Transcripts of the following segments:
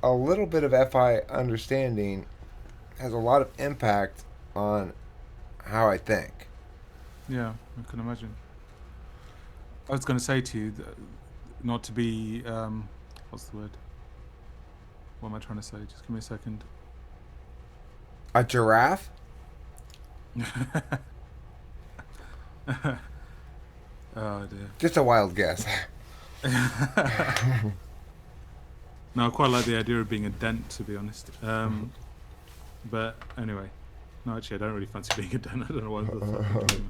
A little bit of FI understanding has a lot of impact on how I think. Yeah, I can imagine. I was going to say to you not to be what's the word? What am I trying to say? Just give me a second. A giraffe? Oh dear. Just a wild guess. No, I quite like the idea of being a dent, to be honest. But anyway, no, actually, I don't really fancy being a dent. I don't know why I thought thinking of it.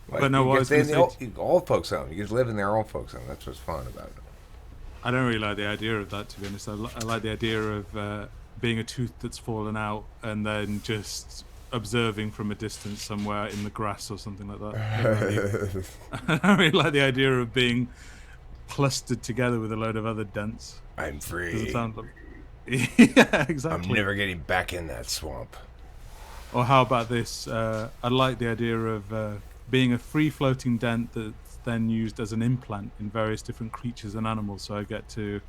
Like But no, you what I can was stay going in to the say, old folks' home. You just live in their old folks' home. That's what's fun about it. I don't really like the idea of that, to be honest. I like the idea of being a tooth that's fallen out and then just observing from a distance somewhere in the grass or something like that. I don't really, I don't really like the idea of being clustered together with a load of other dents. I'm Doesn't free. sound like. Yeah, I'm exactly. never getting back in that swamp. Or how about this? I like the idea of being a free floating dent that's then used as an implant in various different creatures and animals. So I get to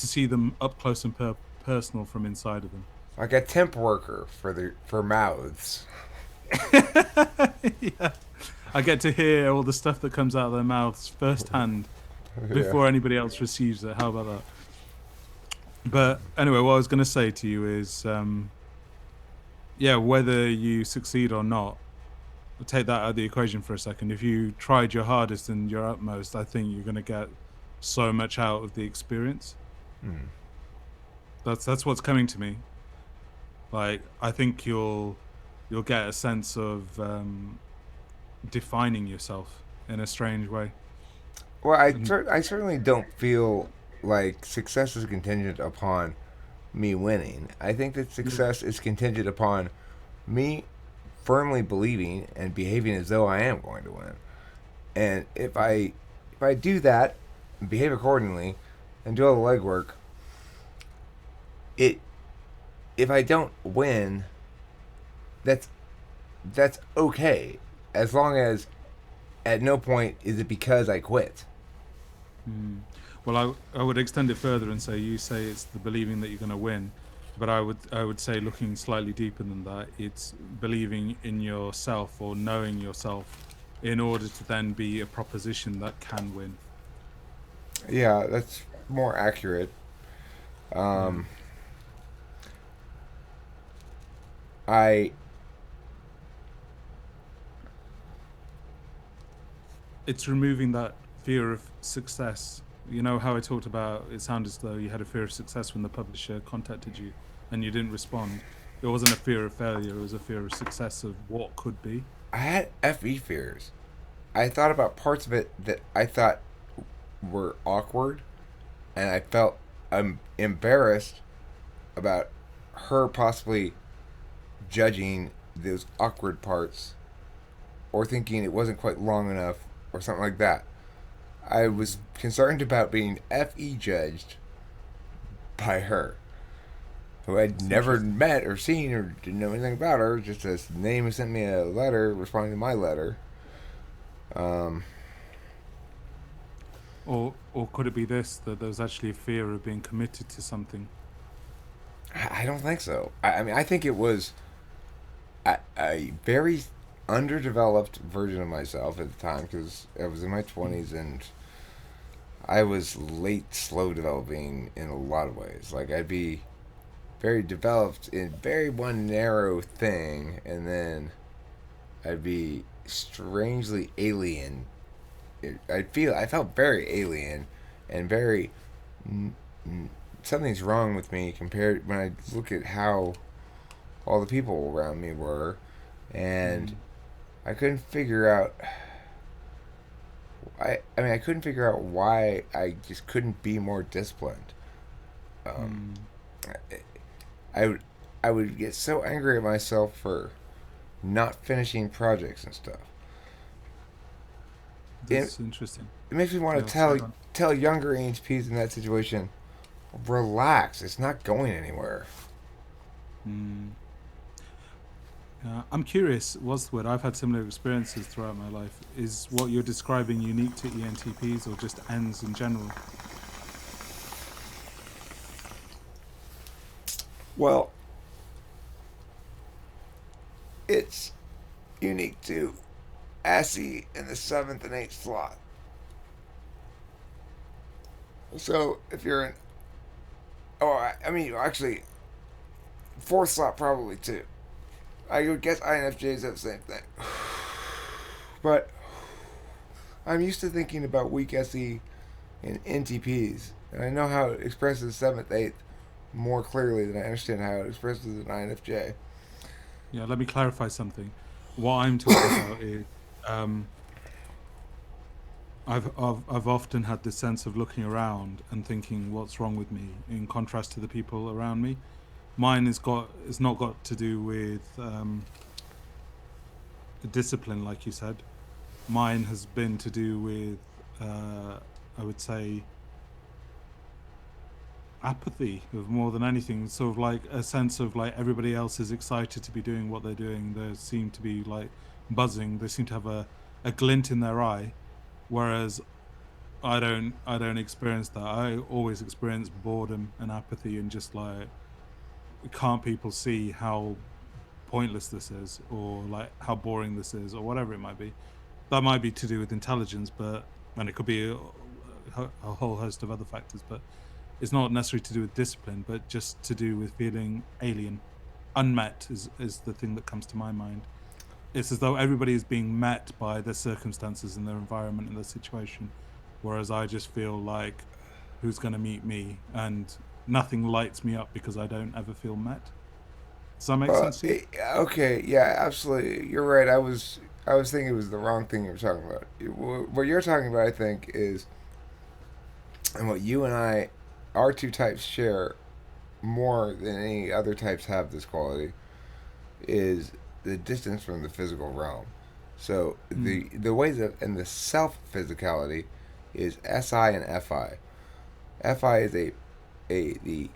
see them up close and personal from inside of them. Like a temp worker for mouths. Yeah. I get to hear all the stuff that comes out of their mouths firsthand Yeah. before anybody else receives it. How about that? But anyway, what I was going to say to you is, yeah, whether you succeed or not, take that out of the equation for a second. If you tried your hardest and your utmost, I think you're going to get so much out of the experience. Hmm. That's what's coming to me. Like I think you'll get a sense of defining yourself in a strange way. Well, And I certainly don't feel like success is contingent upon me winning. I think that yeah, success is contingent upon me firmly believing and behaving as though I am going to win. And if I do that, behave accordingly, and do all the legwork, it if I don't win, that's that's okay, as long as at no point is it because I quit. mm. Well, I would extend it further and say you say it's the believing that you're going to win, but I would say looking slightly deeper than that, it's believing in yourself or knowing yourself in order to then be a proposition that can win. Yeah, that's more accurate. Yeah. Um, I It's removing that fear of success. You know how I talked about it sounded as though you had a fear of success when the publisher contacted you and you didn't respond. It wasn't a fear of failure, it was a fear of success of what could be. I had FE fears. I thought about parts of it that I thought were awkward, and I felt embarrassed about her possibly judging those awkward parts or thinking it wasn't quite long enough or something like that. I was concerned about being FE judged by her, who I'd It's never interesting. met or seen or didn't know anything about her. Just a name who sent me a letter responding to my letter. Um, Or could it be this that there was actually a fear of being committed to something? I don't think so. I mean, I think it was a very underdeveloped version of myself at the time because I was in my 20s and I was late, slow developing in a lot of ways. Like, I'd be very developed in very one narrow thing, and then I'd be strangely alien. I felt very alien and very. Something's wrong with me compared when I look at how all the people around me were, and Mm, I couldn't figure out. I mean, I couldn't figure out why I just couldn't be more disciplined. Um, mm. I would I would get so angry at myself for not finishing projects and stuff. It, That's interesting. it makes me want Yeah, to what's going on? tell younger ENTPs in that situation, relax. It's not going anywhere. Mm. I'm curious, what's the word? I've had similar experiences throughout my life. Is what you're describing unique to ENTPs or just ends in general? Well, it's unique to ASCII in the 7th and 8th slot. So if you're in, I mean, actually, 4th slot probably too. I would guess INFJs have the same thing. But I'm used to thinking about weak SE in NTPs, and I know how it expresses 7th, 8th more clearly than I understand how it expresses an INFJ. Yeah, let me clarify something. What I'm talking about is I've often had this sense of looking around and thinking what's wrong with me in contrast to the people around me. Mine it's not got to do with discipline, like you said. Mine has been to do with I would say apathy of more than anything, sort of like a sense of like everybody else is excited to be doing what they're doing. They seem to be like buzzing. They seem to have a glint in their eye, whereas I don't experience that. I always experience boredom and apathy and just like, can't people see how pointless this is, or like how boring this is, or whatever it might be. That might be to do with intelligence, and it could be a whole host of other factors, but it's not necessarily to do with discipline, but just to do with feeling alien. Unmet is the thing that comes to my mind. It's as though everybody is being met by their circumstances and their environment and their situation, whereas I just feel like, who's going to meet me? And nothing lights me up because I don't ever feel met. Does that make sense to you? Okay, yeah, absolutely. You're right. I was thinking it was the wrong thing you were talking about. What you're talking about, I think, is, and what you and I, our two types share more than any other types have this quality, is the distance from the physical realm. So Mm. the ways of, and the self physicality is SI and FI. FI is a the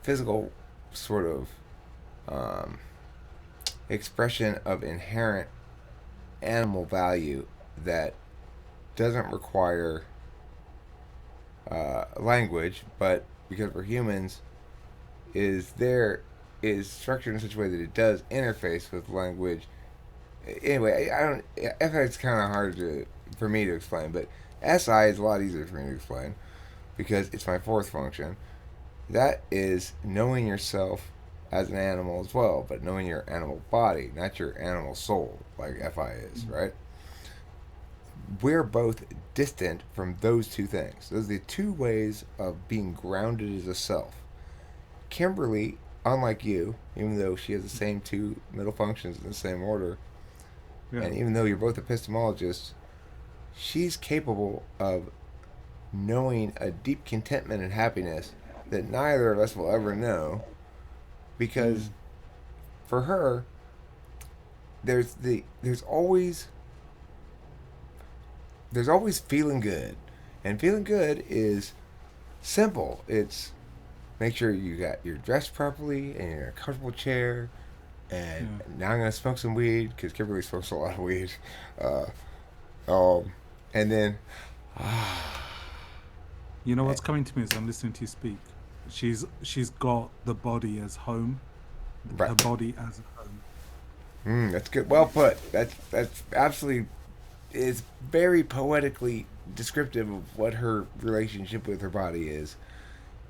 physical sort of um, expression of inherent animal value that doesn't require language, but because we're humans, is structured in such a way that it does interface with language. Anyway, I don't. FI is kind of hard for me to explain, but SI is a lot easier for me to explain because it's my 4th function. That is knowing yourself as an animal as well, but knowing your animal body, not your animal soul, like FI is, Mm. right? We're both distant from those two things. Those are the two ways of being grounded as a self. Kimberly, unlike you, even though she has the same two middle functions in the same order, Yeah. and even though you're both epistemologists, she's capable of knowing a deep contentment and happiness that neither of us will ever know because Mm. for her there's always feeling good, and feeling good is simple. It's make sure you're dressed properly and you're in a comfortable chair, and Yeah. now I'm gonna smoke some weed because Kimberly smokes a lot of weed, uh, and then You know what's coming to me as I'm listening to you speak? She's got the body as home, right. her body as a home. That's good. Well put. That's absolutely is very poetically descriptive of what her relationship with her body is.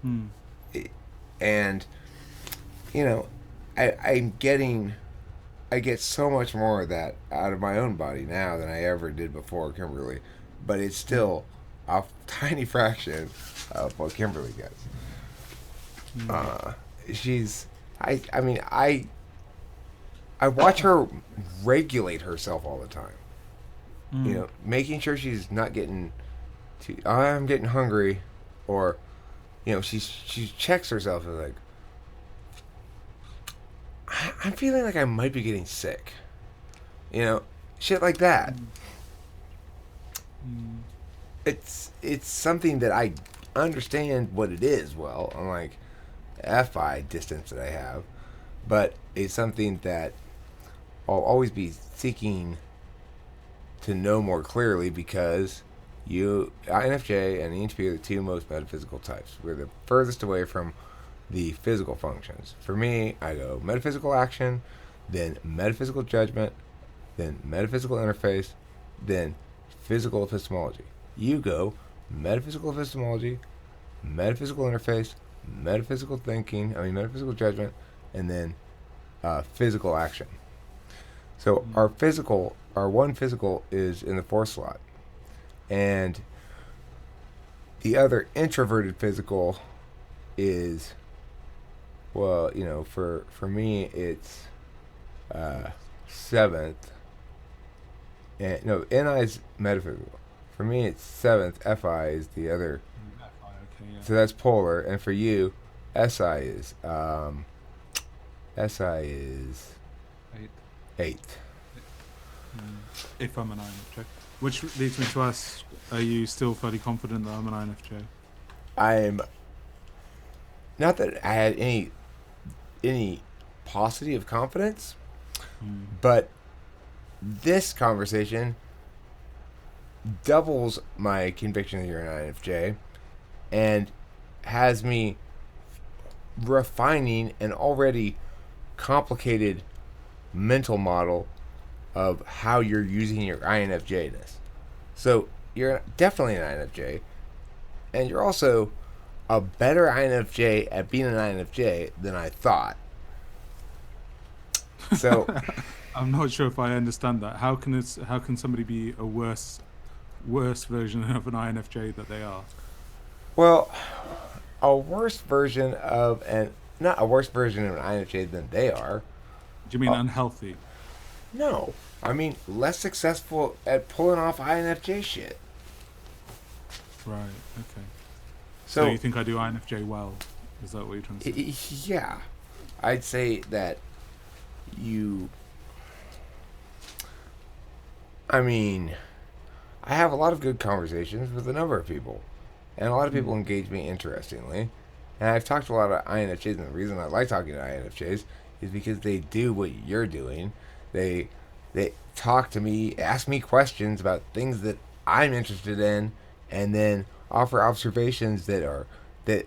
Mm. It, and you know, I'm getting I get so much more of that out of my own body now than I ever did before Kimberly, but it's Yeah. still a tiny fraction of what Kimberly gets. Mm. Uh, she's I mean I watch her regulate herself all the time. Mm. Making sure she's not getting too. I'm getting hungry, or she checks herself and like I'm feeling like I might be getting sick. Shit like that. Mm. Mm. It's something that I understand what it is. Well, unlike FI distance that I have, but it's something that I'll always be seeking to know more clearly because INFJ and ENTP are the two most metaphysical types. We're the furthest away from the physical functions. For me, I go metaphysical action, then metaphysical judgment, then metaphysical interface, then physical epistemology. You go metaphysical epistemology, metaphysical interface, metaphysical judgment, and then physical action. So our one physical is in the fourth slot, and the other introverted physical is, well, for me it's seventh, and no, Ni is metaphysical. For me it's seventh. Fi is the other. Okay, yeah. So that's polar, and for you, Si is eighth. If I'm an INFJ. Which leads me to ask, are you still fairly confident that I'm an INFJ? I'm not that I had any paucity of confidence, but this conversation doubles my conviction that you're an INFJ and has me refining an already complicated mental model of how you're using your INFJ-ness. So you're definitely an INFJ, and you're also a better INFJ at being an INFJ than I thought. So I'm not sure if I understand that. How can somebody be a worse version of an INFJ that they are? well, a worse version of an not a worse version of an INFJ than they are. Do you mean unhealthy? No, I mean less successful at pulling off INFJ shit. Right. Okay. So So you think I do INFJ well? Is that what you're trying to say? yeah, I'd say that you. I mean, I have a lot of good conversations with a number of people, and a lot of people engage me interestingly. And I've talked to a lot of INFJs, and the reason I like talking to INFJs is because they do what you're doing. They talk to me, ask me questions about things that I'm interested in, and then offer observations that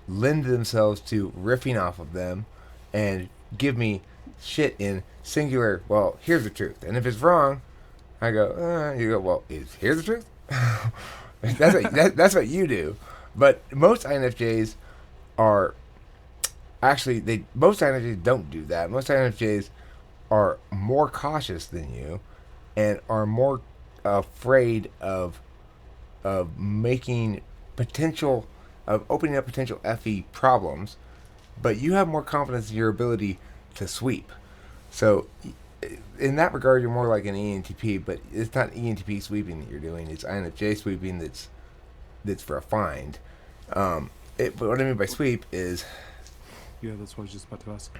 lend themselves to riffing off of them, and give me shit in singular. Well, here's the truth, and if it's wrong, I go. You go. Well, here's the truth. That's what you do. But most INFJs are actually most INFJs don't do that. Most INFJs are more cautious than you, and are more afraid of making opening up potential FE problems. But you have more confidence in your ability to sweep. So in that regard, you're more like an ENTP, but it's not ENTP sweeping that you're doing. It's INFJ sweeping that's refined. But what I mean by sweep is, Yeah, that's what I was just about to ask.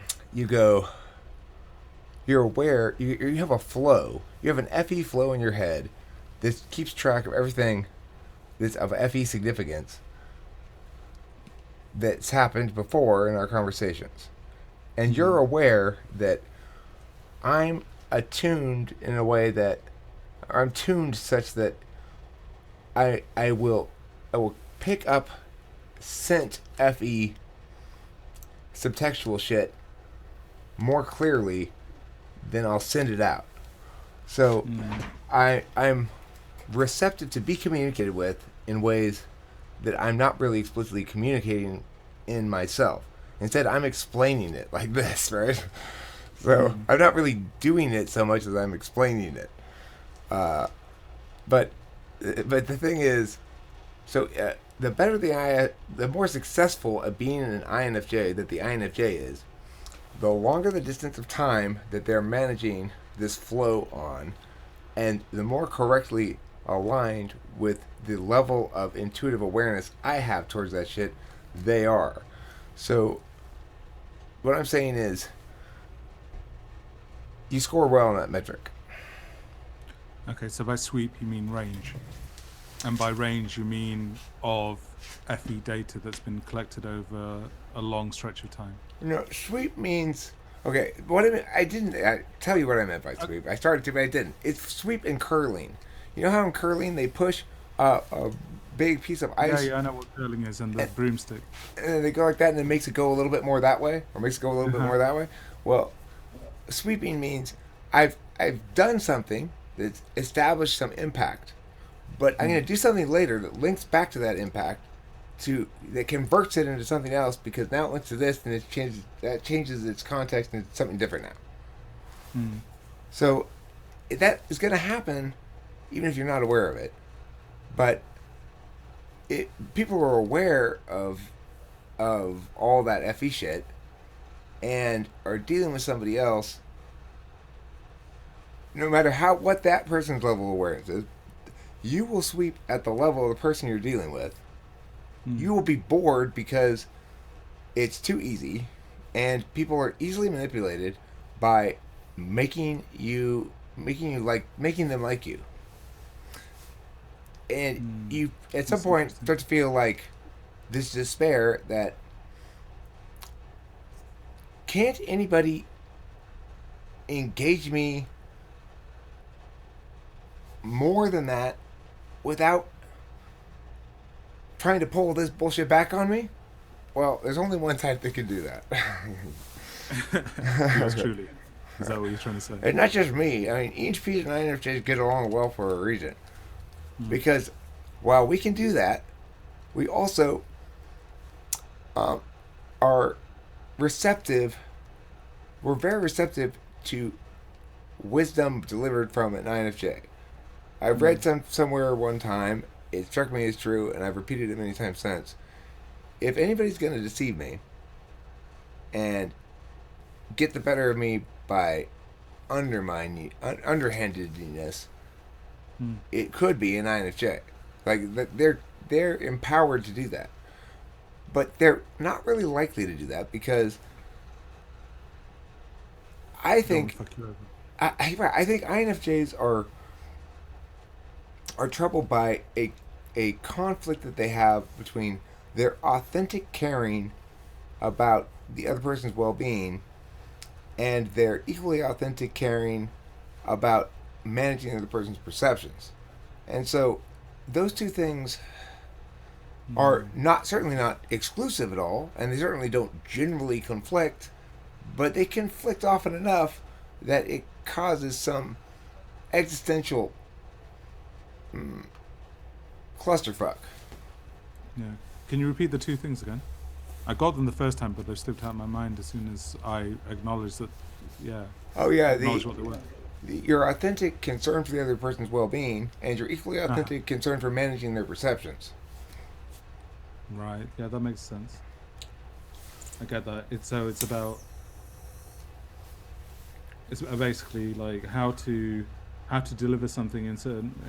you're aware, you have a flow. You have an FE flow in your head that keeps track of everything that's of FE significance that's happened before in our conversations. And you're aware that I'm attuned in a way that I'm tuned such that I will pick up sent FE subtextual shit more clearly than I'll send it out. So I'm receptive to be communicated with in ways that I'm not really explicitly communicating in myself. Instead, I'm explaining it like this, right? So I'm not really doing it so much as I'm explaining it. But the thing is, so the more successful at being an INFJ that the INFJ is, the longer the distance of time that they're managing this flow on, and the more correctly aligned with the level of intuitive awareness I have towards that shit they are. So what I'm saying is, you score well on that metric. Okay, so by sweep you mean range, and by range you mean of FE data that's been collected over a long stretch of time. No, sweep means, okay. What I didn't tell you what I meant by sweep. I started to, but I didn't. It's sweep in curling. You know how in curling they push a big piece of Yeah, ice, yeah, I know what curling is, and the broomstick. and then they go like that, and it makes it go a little bit more that way, or makes it go a little bit Uh-huh. more that way. Well, sweeping means I've done something that's established some impact, but I'm going Mm. to do something later that links back to that impact, to that converts it into something else, because now it links to this, and changes its context, and it's something different now. Mm. So that is going to happen even if you're not aware of it. But people are aware of all that FE shit and are dealing with somebody else. No matter what that person's level of awareness is, you will sweep at the level of the person you're dealing with. Mm. You will be bored because it's too easy, and people are easily manipulated by making them like you. And Mm. you at some That's point interesting. start to feel like this despair that can't anybody engage me more than that without trying to pull this bullshit back on me? Well, there's only one type that can do that. Yours truly. Is that what you're trying to say? And not just me. I mean, EHPs and INFJs get along well for a reason. Mm. Because while we can do that, we also um, are receptive. We're very receptive to wisdom delivered from an INFJ. I've Mm. read somewhere one time. It struck me as true, and I've repeated it many times since. If anybody's going to deceive me and get the better of me by underhandedness, Mm. it could be an INFJ. Like they're empowered to do that, but they're not really likely to do that because I Don't want think to fuck you over. I think INFJs are troubled by a conflict that they have between their authentic caring about the other person's well-being and their equally authentic caring about managing the other person's perceptions. And so those two things are Mm. not certainly not exclusive at all, and they certainly don't generally conflict, but they conflict often enough that it causes some existential clusterfuck. Yeah. Can you repeat the two things again? I got them the first time, but they slipped out of my mind as soon as I acknowledged that. Yeah, Oh yeah, acknowledged what they were. your authentic concern for the other person's well-being and your equally Ah, authentic concern for managing their perceptions. right. Yeah, that makes sense. I get that. It's about basically like how to deliver something in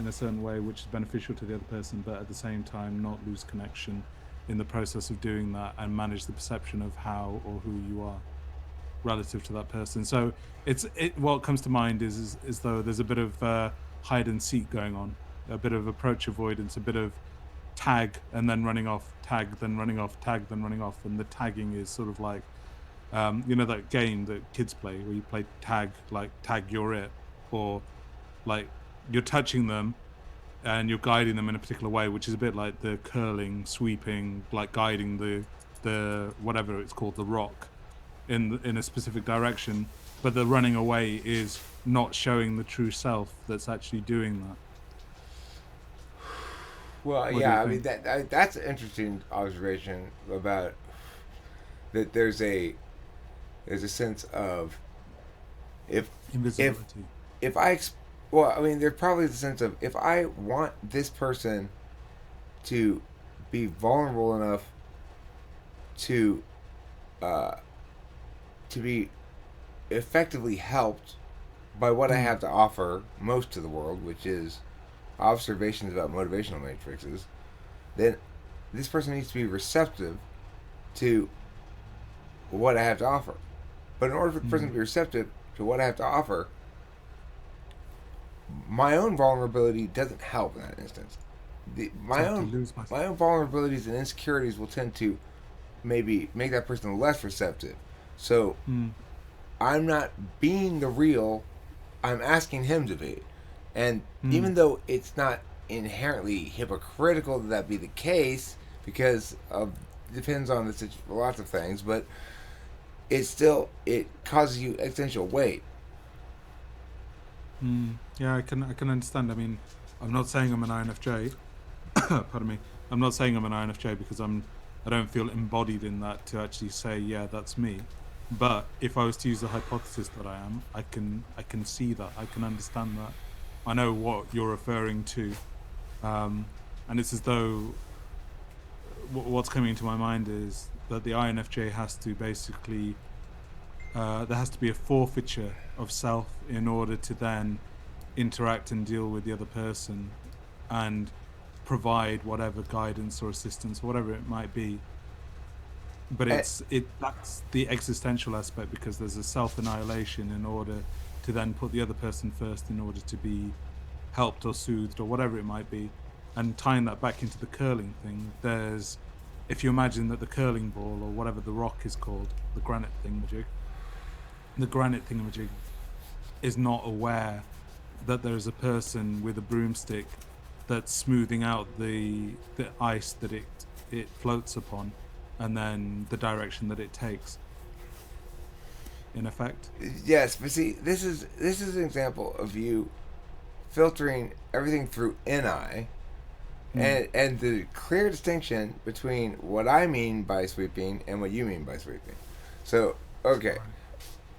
a certain way which is beneficial to the other person, but at the same time not lose connection in the process of doing that, and manage the perception of how or who you are relative to that person. So what comes to mind is though there's a bit of hide and seek going on, a bit of approach avoidance, a bit of tag and then running off, tag then running off, tag then running off, and the tagging is sort of like that game that kids play where you play tag, like tag you're it, or like you're touching them and you're guiding them in a particular way, which is a bit like the curling, sweeping, like guiding the whatever it's called, the rock in a specific direction. But the running away is not showing the true self that's actually doing that. Well, What do you yeah, I mean think? that's an interesting observation about that. There's a sense of if if Invisibility. if I well, I mean, there's probably the sense of if I want this person to be vulnerable enough to uh, to be effectively helped by what I Mm, have to offer most to the world, which is observations about motivational matrices, then this person needs to be receptive to what I have to offer. But in order for the person mm. to be receptive to what I have to offer, my own vulnerability doesn't help in that instance. So I have to lose myself. My own vulnerabilities and insecurities will tend to maybe make that person less receptive. So Mm, I'm not being the real I'm asking him to be. And mm, even though it's not inherently hypocritical that that be the case because of depends on the lots of things, but it causes you existential weight. Yeah, I can understand. I mean, I'm not saying I'm an INFJ. Pardon me. I'm not saying I'm an INFJ because I don't feel embodied in that to actually say, yeah, that's me. But if I was to use the hypothesis that I am, I can see that. I can understand that. I know what you're referring to. Um, and it's as though what's coming into my mind is that the INFJ has to basically there has to be a forfeiture of self in order to then interact and deal with the other person and provide whatever guidance or assistance, whatever it might be. But Eh, that's the existential aspect because there's a self annihilation in order to then put the other person first in order to be helped or soothed or whatever it might be. And tying that back into the curling thing, there's if you imagine that the curling ball or whatever the rock is called, the granite thingamajig is not aware that there is a person with a broomstick that's smoothing out the ice that it floats upon and then the direction that it takes in effect. yes, but see, this is an example of you filtering everything through NI, Hmm. and the clear distinction between what I mean by sweeping and what you mean by sweeping. So, okay, Right.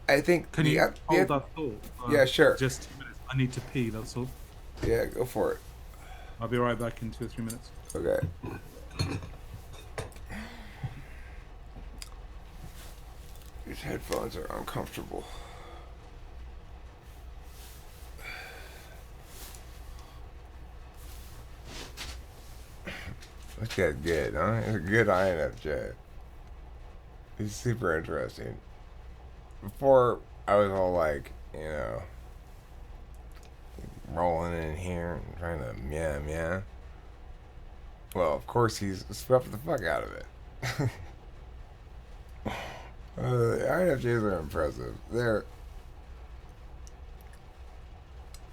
I think Can you hold that thought yeah, for sure, just 2 minutes? I need to pee, that's all. yeah, go for it. I'll be right back in 2 or 3 minutes. Okay, these headphones are uncomfortable. This guy's good, huh? He's a good INFJ. He's super interesting. Before, I was all like, rolling in here and trying to meow. Well, of course, he's swept the fuck out of it. The INFJs are impressive.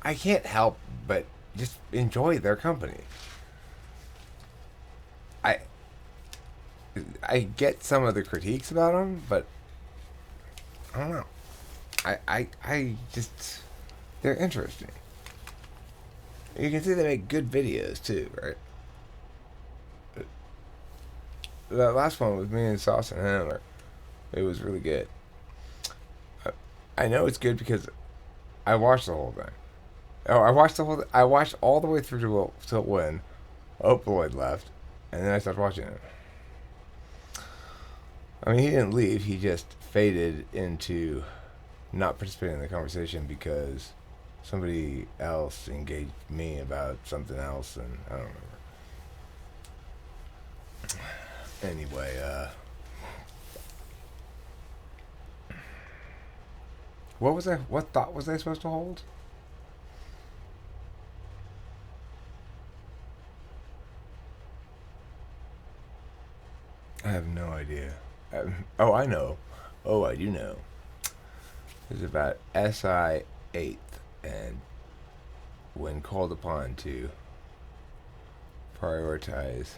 I can't help but just enjoy their company. I I get some of the critiques about them, but I don't know. I just they're interesting. You can see they make good videos too, right? That last one with me and Sauce and Handler, it was really good. I, I know it's good because I watched the whole thing. Oh, I watched all the way through till when Opaloid left, and then I stopped watching it. I mean, he didn't leave. He just faded into not participating in the conversation because somebody else engaged me about something else, and I don't remember. Anyway, what was I? What thought was I supposed to hold? I have no idea. Oh, I know. Oh, I do know. It's about SI 8th, and when called upon to prioritize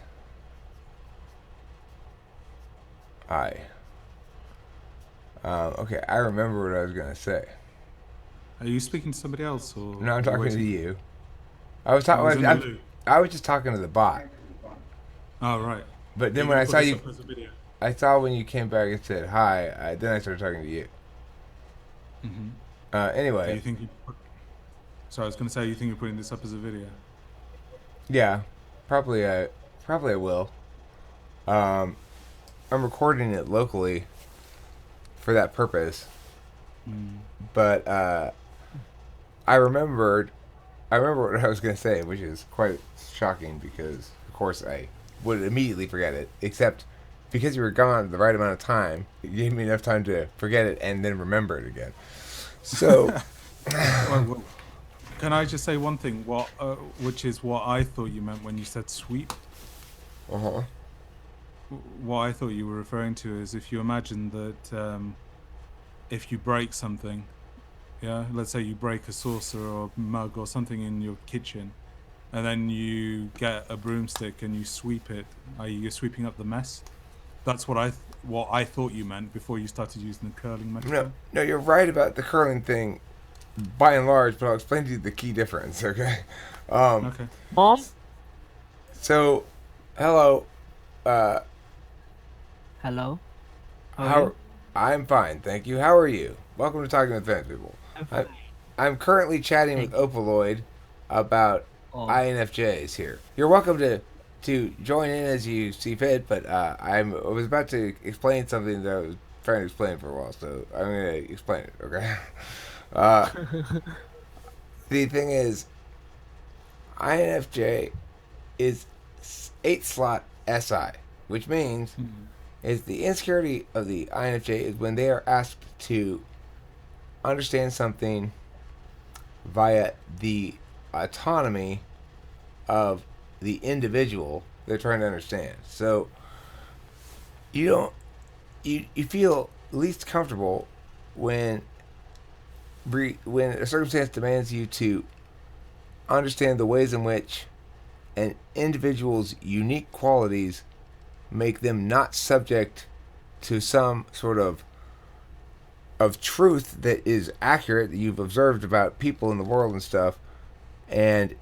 I. Okay, I remember what I was gonna say. Are you speaking to somebody else or No, I'm are you talking to waiting for? you. I was I was talking. in the loo. I was just talking to the bot. Oh, right. But Are then you when going I to put saw this you, up as a video? I saw when you came back and said hi. Then I started talking to you. Mm-hmm. Are Anyway, you thinking? Sorry, I was going to say, you think you're putting this up as a video? yeah, probably. Probably I will. Um, I'm recording it locally for that purpose. Mm. But I remembered. I remember what I was going to say, which is quite shocking because, of course, I would immediately forget it. Except because you were gone the right amount of time, it gave me enough time to forget it and then remember it again. So, Well, can I just say one thing? Which is what I thought you meant when you said sweep. uh huh. What I thought you were referring to is if you imagine that if you break something, yeah, let's say you break a saucer or mug or something in your kitchen, and then you get a broomstick and you sweep it, i.e. you're sweeping up the mess. That's what I thought you meant before you started using the curling metaphor. No, you're right about the curling thing by and large, but I'll explain to you the key difference, okay? Okay. Mom? So, hello. Hello? How are How? you? I'm fine, thank you. How are you? Welcome to Talking with Famous People. I'm I, fine. I'm currently chatting with Thank you. Opaloid about Oh, INFJs here. You're welcome to join in as you see fit, but I was about to explain something that I was trying to explain for a while, so I'm going to explain it, okay? Uh, the thing is, INFJ is 8 slot SI, which means is the insecurity of the INFJ is when they are asked to understand something via the autonomy of the individual they're trying to understand. So you don't you feel least comfortable when when a circumstance demands you to understand the ways in which an individual's unique qualities make them not subject to some sort of truth that is accurate that you've observed about people in the world and stuff. And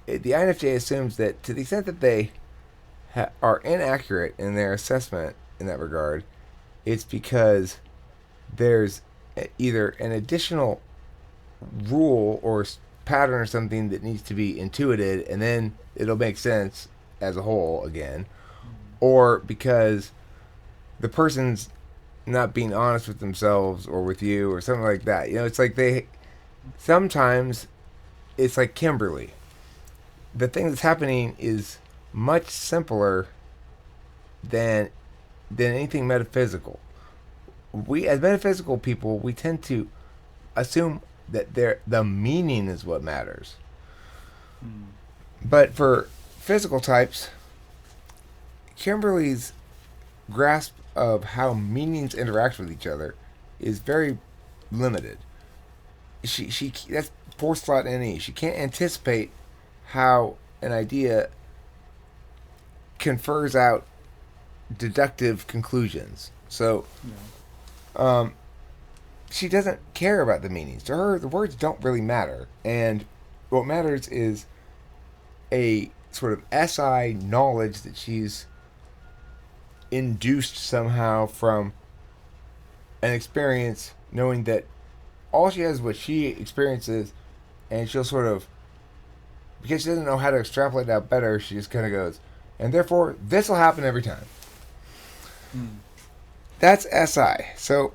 the INFJ assumes that to the extent that they are inaccurate in their assessment in that regard, it's because there's either an additional rule or pattern or something that needs to be intuited, and then it'll make sense as a whole again, or because the person's not being honest with themselves or with you or something like that. You know, it's like they sometimes it's like Kimberly. The thing that's happening is much simpler than anything metaphysical. We as metaphysical people, we tend to assume that the meaning is what matters. But for physical types, Kimberly's grasp of how meanings interact with each other is very limited. She that's 4th slot NE. She can't anticipate how an idea confers out deductive conclusions. So, she doesn't care about the meanings. To her, the words don't really matter, and what matters is a sort of SI knowledge that she's induced somehow from an experience, knowing that all she has is what she experiences, and she'll sort of, because she doesn't know how to extrapolate out better, she just kind of goes, and therefore this will happen every time. That's SI. So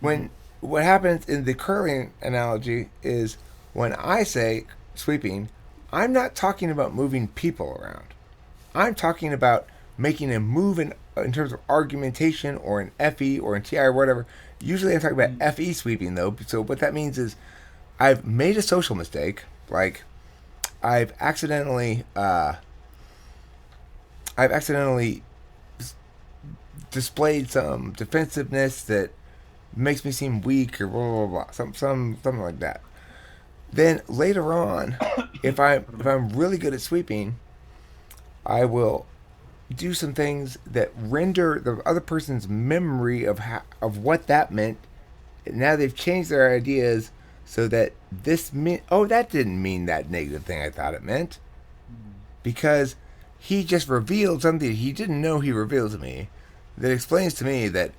what happens in the curling analogy is when I say sweeping, I'm not talking about moving people around. I'm talking about making a move in terms of argumentation or an FE or an TI or whatever. Usually I'm talking about FE sweeping though. So what that means is I've made a social mistake, like I've accidentally displayed some defensiveness that makes me seem weak or blah blah blah, something like that. Then later on, if I'm really good at sweeping, I will do some things that render the other person's memory of what that meant. Now they've changed their ideas so that that didn't mean that negative thing I thought it meant, because he just revealed something he didn't know he revealed to me that explains to me that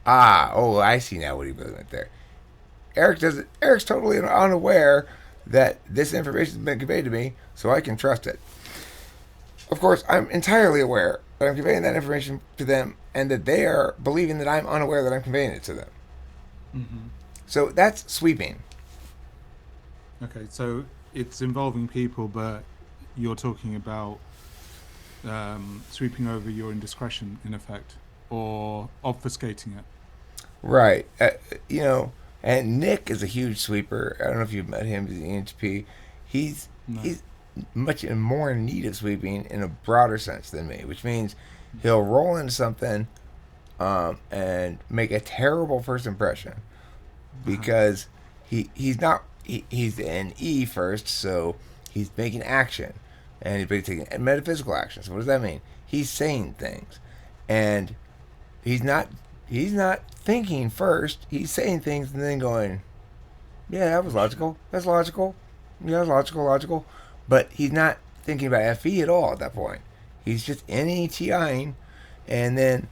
I see now what he really meant there. Eric's totally unaware that this information has been conveyed to me, so I can trust it. Of course, I'm entirely aware that I'm conveying that information to them, and that they are believing that I'm unaware that I'm conveying it to them. So that's sweeping. Okay, so it's involving people, but you're talking about sweeping over your indiscretion, in effect, or obfuscating it. Right. And Nick is a huge sweeper. I don't know if you've met him. He's an ENTP. He's much more in need of sweeping in a broader sense than me, which means he'll roll into something and make a terrible first impression because he's an E first, so He's making action, and he's taking metaphysical action. So what does that mean? He's saying things, and he's not thinking first. He's saying things and then going, yeah, that was logical. That's logical. Yeah, that's logical. But he's not thinking about FE at all at that point. He's just NETIing, and then,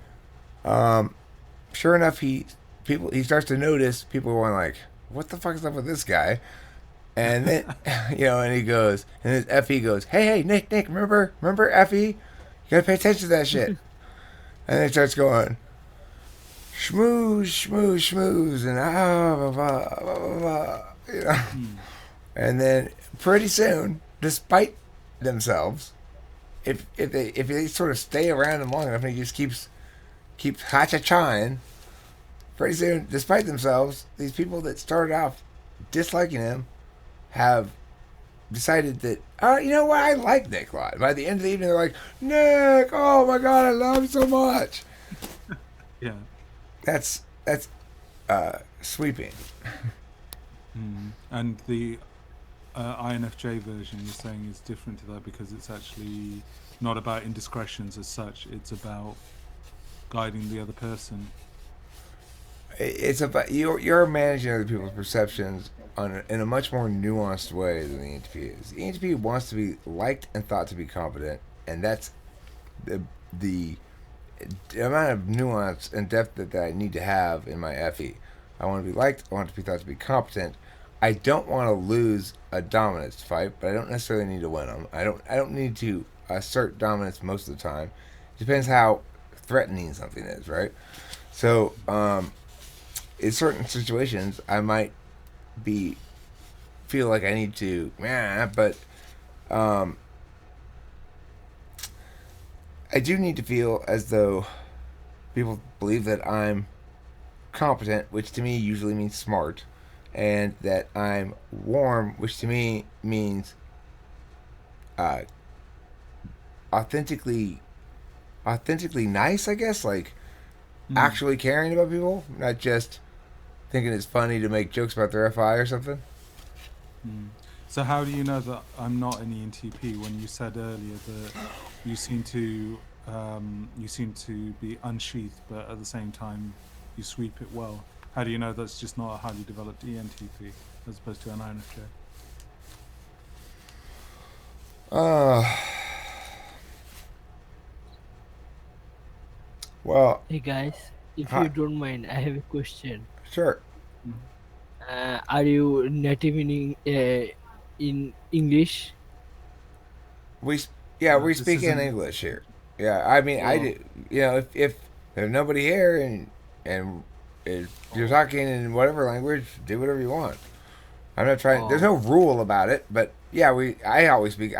sure enough, he starts to notice people going like, "What the fuck is up with this guy?" And then, and he goes, and his FE goes, "Hey, Nick, remember FE? You gotta pay attention to that shit." And then he starts going, schmooze, and blah, blah, blah. And then pretty soon, despite themselves, if they sort of stay around him long enough and he just keeps ha-cha-chaing, pretty soon, despite themselves, these people that started off disliking him have decided that, you know what, I like Nick a lot. By the end of the evening, they're like, Nick, oh my god, I love you so much. Yeah. That's sweeping. And the INFJ version you're saying is different to that because it's actually not about indiscretions as such. It's about guiding the other person. It's about you're managing other people's perceptions in a much more nuanced way than the ENTP is. The ENTP wants to be liked and thought to be competent, and that's the amount of nuance and depth that I need to have in my FE. I want to be liked. I want to be thought to be competent. I don't want to lose a dominance fight, but I don't necessarily need to win them. I don't need to assert dominance most of the time. It depends how threatening something is, right? So, in certain situations, I might feel like I need to, but I do need to feel as though people believe that I'm competent, which to me usually means smart, and that I'm warm, which to me means authentically nice, I guess, like actually caring about people, not just thinking it's funny to make jokes about their FI or something. So how do you know that I'm not an ENTP when you said earlier that you seem to be unsheathed, but at the same time you sweep it well? How do you know that's just not a highly developed ENTP as opposed to an INFJ? Well, Hey guys, if hi. you don't mind, I have a question. Sure. Are you native in English? We This speak in isn't. English here. Yeah, I mean, I Oh, do. If there's nobody here and if you're talking in whatever language, do whatever you want. I'm not trying. There's oh, no rule about it, but yeah, I only speak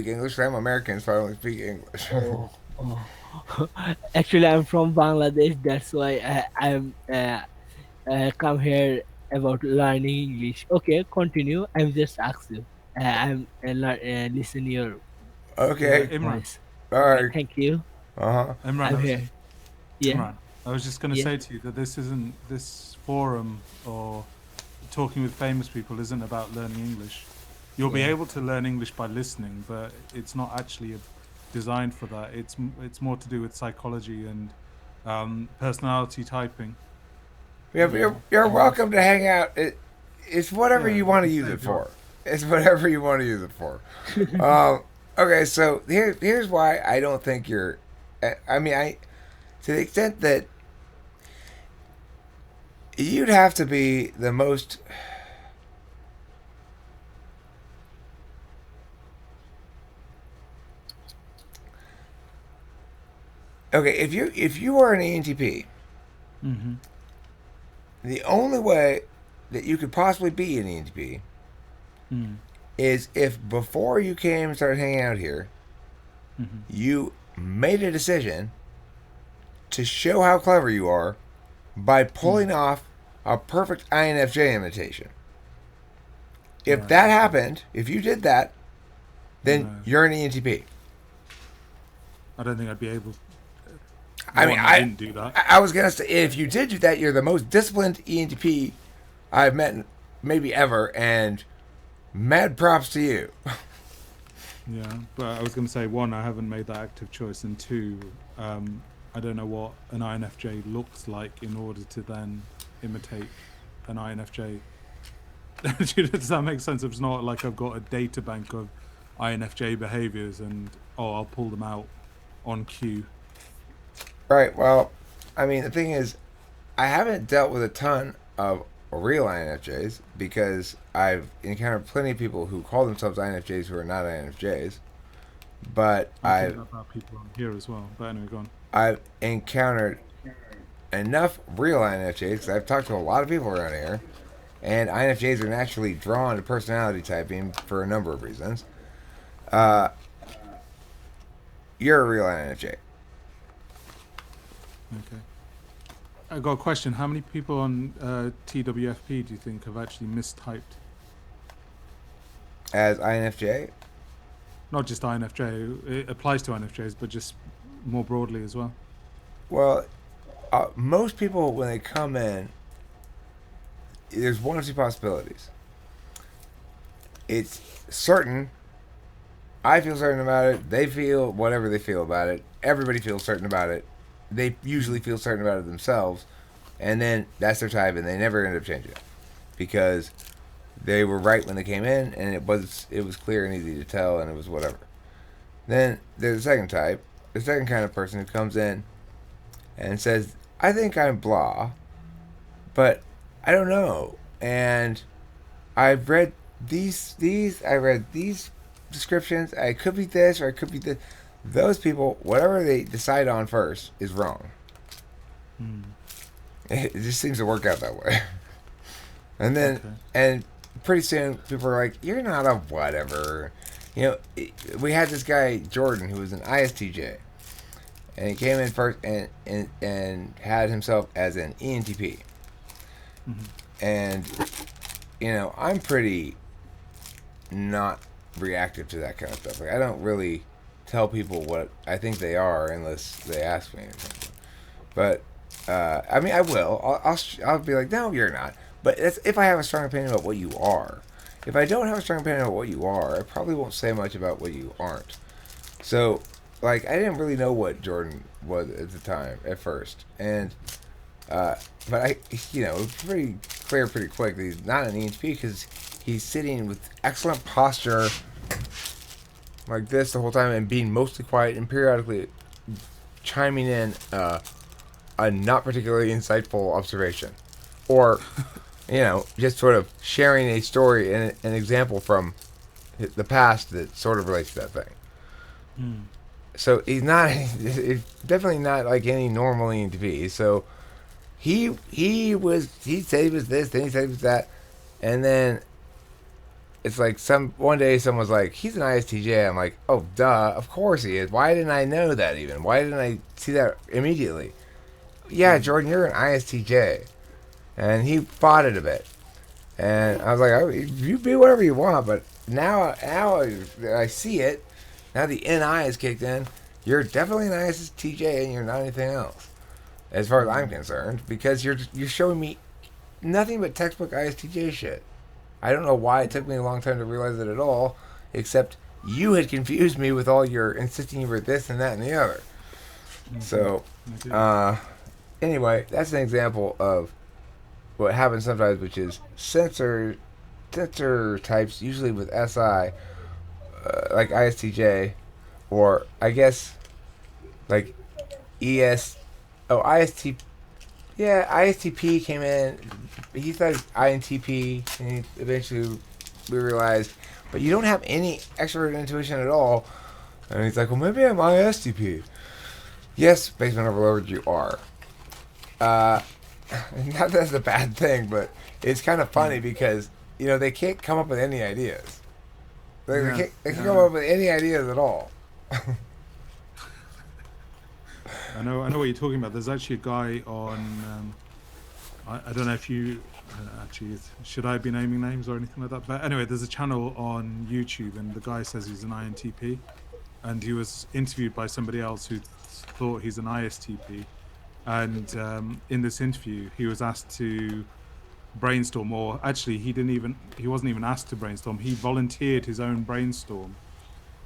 English. 'Cause I'm American, so I only speak English. oh, oh. Actually, I'm from Bangladesh. That's why I'm come here about learning English. Okay, continue. I'm just ask you. I'm listen your Okay. Imran. voice. All Okay, right. thank you. Uh huh. Imran, I'm here. Yeah, I was just going to yeah, say to you that this forum or talking with famous people isn't about learning English. You'll be yeah. able to learn English by listening, but it's not actually designed for that. It's more to do with psychology and personality typing. Yeah, you're Oh, welcome to hang out. It's whatever Yeah, you you want to can use stay it if you want. for. It's whatever you want to use it for. Okay, so here's why I don't think you're. I mean, to the extent that you'd have to be the most. Okay, if you are an ENTP, Mm-hmm. the only way that you could possibly be an ENTP Mm-hmm. is if before you came and started hanging out here, Mm-hmm. you made a decision to show how clever you are by pulling off a perfect INFJ imitation. If Right. that happened, if you did that, then No, you're an ENTP. I don't think I'd be able. I mean, I didn't do that. I was gonna say if you did do that, you're the most disciplined ENTP I've met maybe ever, and mad props to you. Yeah, but I was going to say, one, I haven't made that active choice, and two, I don't know what an INFJ looks like in order to then imitate an INFJ. Does that make sense? It's not like I've got a data bank of INFJ behaviors and I'll pull them out on cue. Right. Well, I mean, the thing is, I haven't dealt with a ton of real INFJs because I've encountered plenty of people who call themselves INFJs who are not INFJs. But I've said that about people on here as well. But anyway, go on. I've encountered enough real INFJs because I've talked to a lot of people around here, and INFJs are naturally drawn to personality typing for a number of reasons. Uh, you're a real INFJ. Okay. I got a question. How many people on TWFP do you think have actually mistyped? As INFJ, Not just INFJ, it applies to INFJs, but just more broadly as well. well, most people when they come in, there's one of two possibilities. It's certain. I feel certain about it. They feel whatever they feel about it. Everybody feels certain about it. They usually feel certain about it themselves, and then that's their type, and they never end up changing it because they were right when they came in, and it was clear and easy to tell, and it was whatever. Then there's the second type, the second kind of person who comes in and says, "I think I'm blah, but I don't know," and I've read these descriptions. I could be this or I could be this. Those people, whatever they decide on first, is wrong. Hmm. It just seems to work out that way. And then, Okay. and pretty soon, people are like, "You're not a whatever." We had this guy Jordan who was an ISTJ, and he came in first and had himself as an ENTP. Mhm. And I'm pretty not reactive to that kind of stuff. Like I don't really tell people what I think they are unless they ask me or something. But I mean, I will. I'll be like, "No, you're not." But that's if I have a strong opinion about what you are. If I don't have a strong opinion about what you are, I probably won't say much about what you aren't. So, like, I didn't really know what Jordan was at the time, at first, and but it was pretty clear pretty quick that he's not an ENTP because he's sitting with excellent posture like this the whole time and being mostly quiet and periodically chiming in a not particularly insightful observation or just sort of sharing a story and an example from the past that sort of relates to that thing. Hmm. So he's not he's definitely not like any normal ENTP. So he said he was this, then he said he was that, and then it's like one day someone's like, "He's an ISTJ." I'm like, "Oh, duh, of course he is. Why didn't I know that even? Why didn't I see that immediately?" "Yeah, Jordan, you're an ISTJ," and he fought it a bit, and I was like, "Oh, you be whatever you want," but now I see it. Now the NI is kicked in. You're definitely an ISTJ, and you're not anything else, as far as I'm concerned, because you're showing me nothing but textbook ISTJ shit. I don't know why it took me a long time to realize it at all, except you had confused me with all your insisting you were this and that and the other. So, anyway, that's an example of what happens sometimes, which is sensor types, usually with SI, like ISTJ, or I guess like ES. Oh, IST. Yeah, ISTP came in. He thought INTP, and eventually we realized, but you don't have any extrovert intuition at all. And he's like, "Well, maybe I'm ISTP." Yes, basement overload, you are. Not that that's a bad thing, but it's kind of funny because they can't come up with any ideas. They can't come up with any ideas at all. I know what you're talking about. There's actually a guy on. I don't know if you actually should I be naming names or anything like that. But anyway, there's a channel on YouTube, and the guy says he's an INTP, and he was interviewed by somebody else who thought he's an ISTP, and in this interview, he was asked to brainstorm, or actually, he wasn't even asked to brainstorm. He volunteered his own brainstorm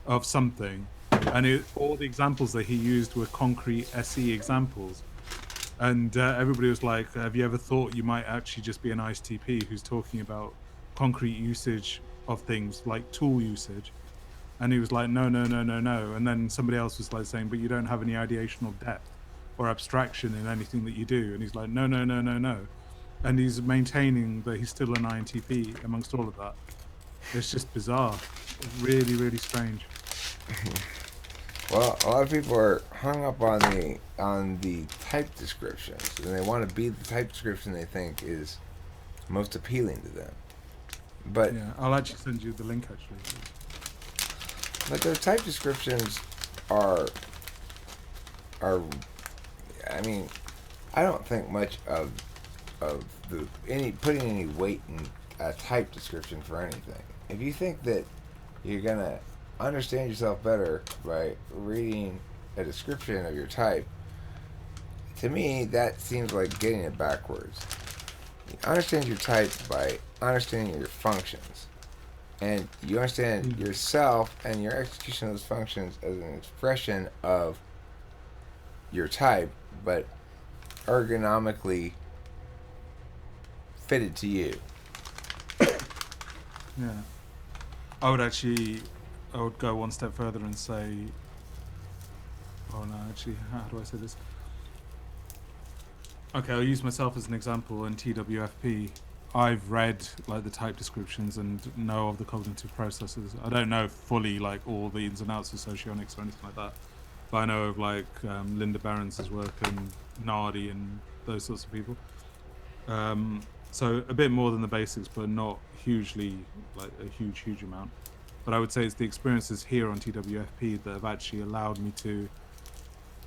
of something, and all the examples that he used were concrete SE examples. And everybody was like, have you ever thought you might actually just be an ISTP who's talking about concrete usage of things like tool usage? And he was like, no, no, no, no, no. And then somebody else was like saying, but you don't have any ideational depth or abstraction in anything that you do. And he's like, no, no, no, no, no. And he's maintaining that he's still an INTP amongst all of that. It's just bizarre. Really, really strange. Well, a lot of people are hung up on the type descriptions, and they want to be the type description they think is most appealing to them. But Yeah, I'll actually send you the link actually. their type descriptions are I mean, I don't think much of putting any weight in a type description for anything. If you think that you're gonna understand yourself better by reading a description of your type, to me that seems like getting it backwards. You understand your type by understanding your functions, and you understand yourself and your execution of those functions as an expression of your type, but ergonomically fitted to you. Yeah. I would go one step further and say, oh no, actually, how do I say this? Okay, I'll use myself as an example. In TwFP, I've read like the type descriptions and know of the cognitive processes. I don't know fully like all the ins and outs of socionics or anything like that, but I know of like Linda Behrens' work and Nardi and those sorts of people. So a bit more than the basics, but not hugely, like a huge amount. But I would say it's the experiences here on TwFP that have actually allowed me to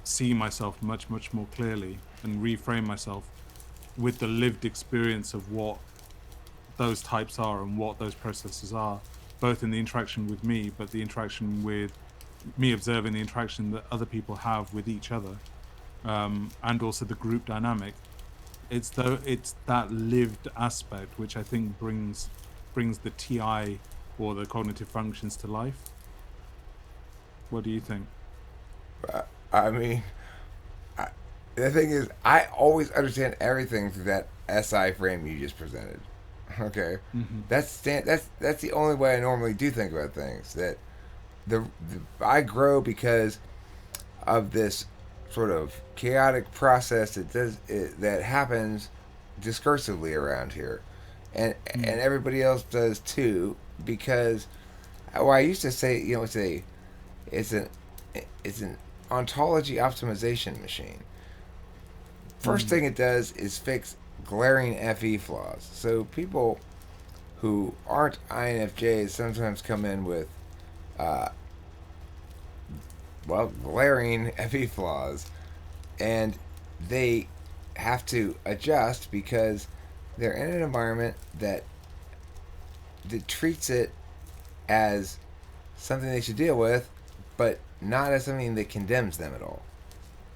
see myself much more clearly and reframe myself with the lived experience of what those types are and what those processes are, both in the interaction with me, but the interaction with me, observing the interaction that other people have with each other, and also the group dynamic. It's that lived aspect which I think brings the TI or the cognitive functions to life. What do you think? I mean, the thing is, I always understand everything through that SI frame you just presented. Okay, that's the only way I normally do think about things. That I grow because of this sort of chaotic process that happens discursively around here, and everybody else does too. Because, well, I used to say, it's an ontology optimization machine. First thing it does is fix glaring FE flaws. So people who aren't INFJs sometimes come in with, glaring FE flaws, and they have to adjust because they're in an environment that treats it as something they should deal with, but not as something that condemns them at all.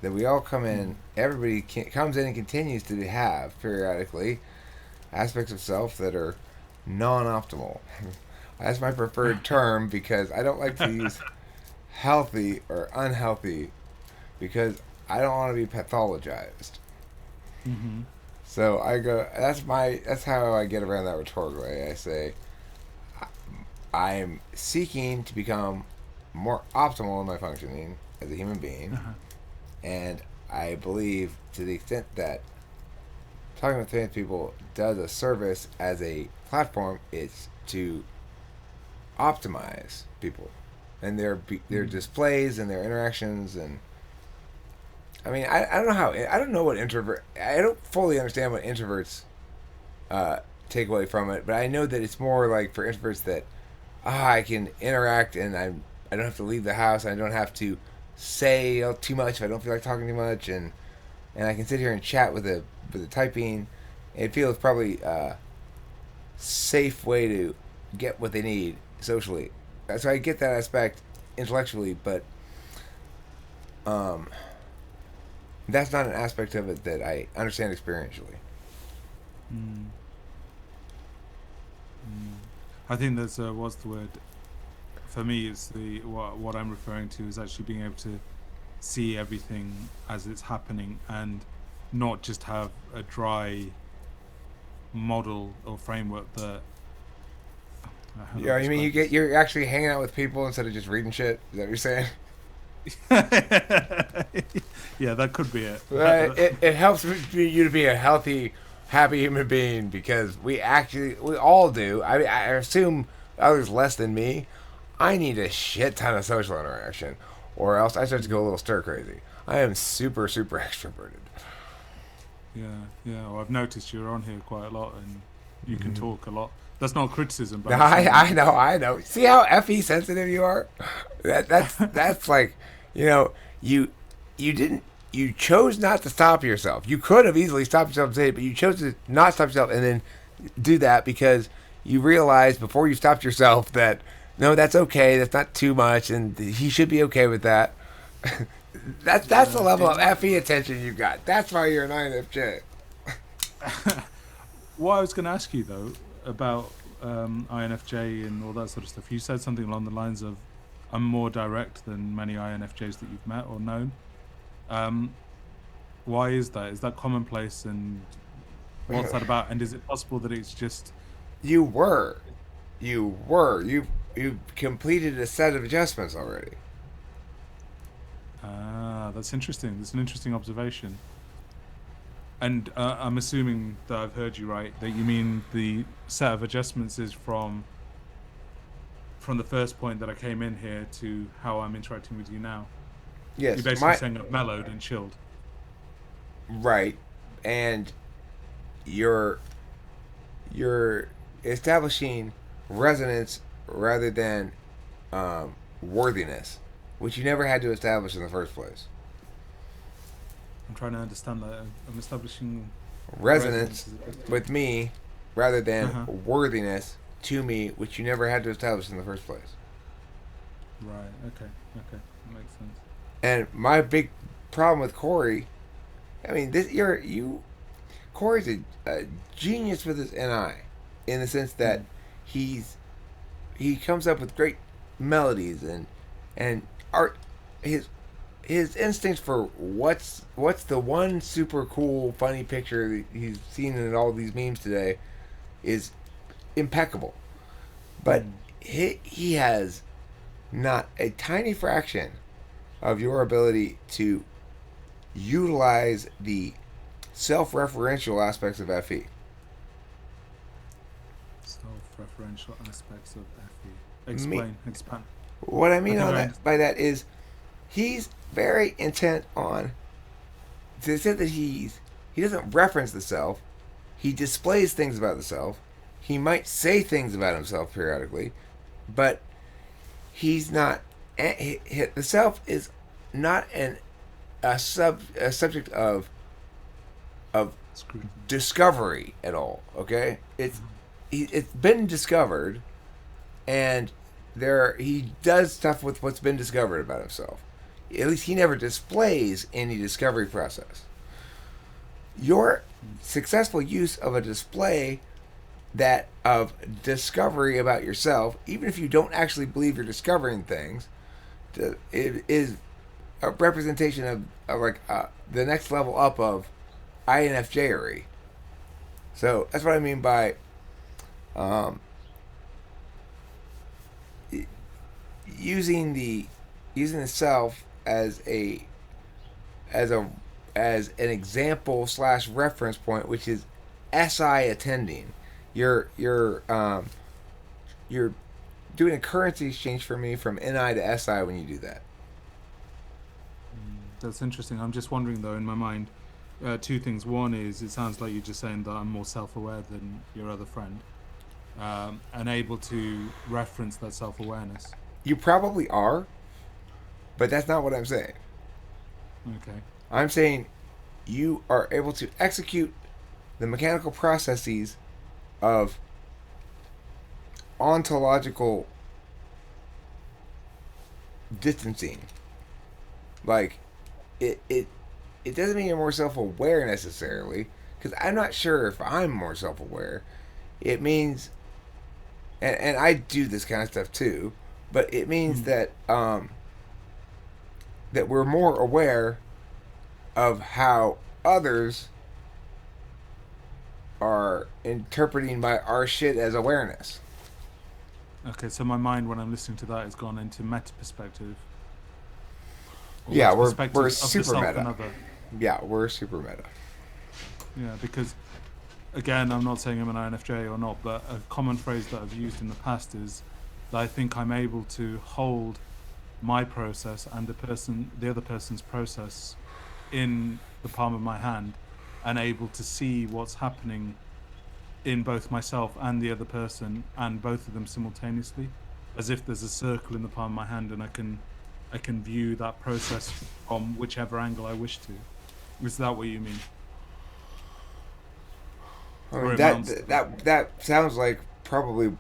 That we all come in, everybody comes in and continues to have periodically aspects of self that are non-optimal. That's my preferred term because I don't like to use healthy or unhealthy because I don't want to be pathologized. So I go. That's how I get around that rhetorically. I say I'm seeking to become more optimal in my functioning as a human being, and I believe to the extent that talking with trans people does a service as a platform, it's to optimize people and their displays and their interactions. And I mean, I don't know how, I don't know what I don't fully understand what introverts take away from it, but I know that it's more like for introverts that I can interact and I don't have to leave the house. I don't have to say too much if I don't feel like talking too much, and I can sit here and chat with the typing. It feels probably a safe way to get what they need socially. So I get that aspect intellectually, but that's not an aspect of it that I understand experientially. I think there's what's the word? for me, it's what I'm referring to is actually being able to see everything as it's happening and not just have a dry model or framework that. How do Yeah, I you mean describe you're actually hanging out with people instead of just reading shit? Is that what you're saying? this? Yeah, that could be it. It helps you to be a healthy, happy human being because we all do. I assume others less than me. I need a shit ton of social interaction, or else I start to go a little stir crazy. I am super super extroverted. Yeah, yeah. Well, I've noticed you're on here quite a lot and you can talk a lot. That's not criticism, but No, I know. See how FE sensitive you are? That's like, you know, you didn't you chose not to stop yourself. You could have easily stopped yourself and said it, but you chose to not stop yourself and then do that because you realized before you stopped yourself that no, that's okay. That's not too much, and he should be okay with that. That's the level of FE attention you got. That's why you're an INFJ. What I was going to ask you though about INFJ and all that sort of stuff, you said something along the lines of, "I'm more direct than many INFJs that you've met or known." Why is that? Is that commonplace, and what's that about? And is it possible that it's just You were, you completed a set of adjustments already. that's interesting. That's an interesting observation. And I'm assuming that I've heard you right. That you mean the set of adjustments is from the first point that I came in here to how I'm interacting with you now. Yes, You're basically saying I've mellowed and chilled. right, and you're establishing resonance rather than worthiness, which you never had to establish in the first place. I'm trying to understand that. I'm establishing Resonance is with me rather than Uh-huh. worthiness to me, which you never had to establish in the first place. Right. Okay. Okay. That makes sense. And my big problem with Corey, I mean, Corey's a genius with his NI, in the sense that he comes up with great melodies and art. His instinct for what's the one super cool funny picture that he's seen in all these memes today is impeccable. But he has not a tiny fraction of your ability to utilize the self-referential aspects of FE. Self-referential aspects of FE. Explain. Expand. What I mean I on think I that by that is he's very intent on, to the extent that he doesn't reference the self, he displays things about the self. He might say things about himself periodically, but he's not. The self is not a subject of Scrutiny. discovery at all. Okay, it's been discovered, and he does stuff with what's been discovered about himself. At least he never displays any discovery process. Your successful use of a display that of discovery about yourself, even if you don't actually believe you're discovering things, it is a representation of like the next level up of INFJery. So that's what I mean by using the self as an example / reference point, which is SI attending. You're doing a currency exchange for me from NI to SI when you do that. That's interesting. I'm just wondering though, in my mind, two things. One is it sounds like you're just saying that I'm more self-aware than your other friend, and able to reference that self-awareness. You probably are, but that's not what I'm saying. Okay. I'm saying you are able to execute the mechanical processes of ontological distancing. Like, it doesn't mean you're more self-aware necessarily, because I'm not sure if I'm more self-aware. It means, and I do this kind of stuff too, but it means Mm. that we're more aware of how others are interpreting my our shit as awareness. Okay, so my mind, when I'm listening to that, has gone into meta perspective, or Yeah, into we're perspective of the super self meta. and other. Yeah, we're super meta. Yeah, because again, I'm not saying I'm an INFJ or not, but a common phrase that I've used in the past is that I think I'm able to hold my process and the other person's process in the palm of my hand, and able to see what's happening in both myself and the other person, and both of them simultaneously, as if there's a circle in the palm of my hand, and I can view that process from whichever angle I wish to. Is that what you mean? I Or mean it amounts to that? that sounds like probably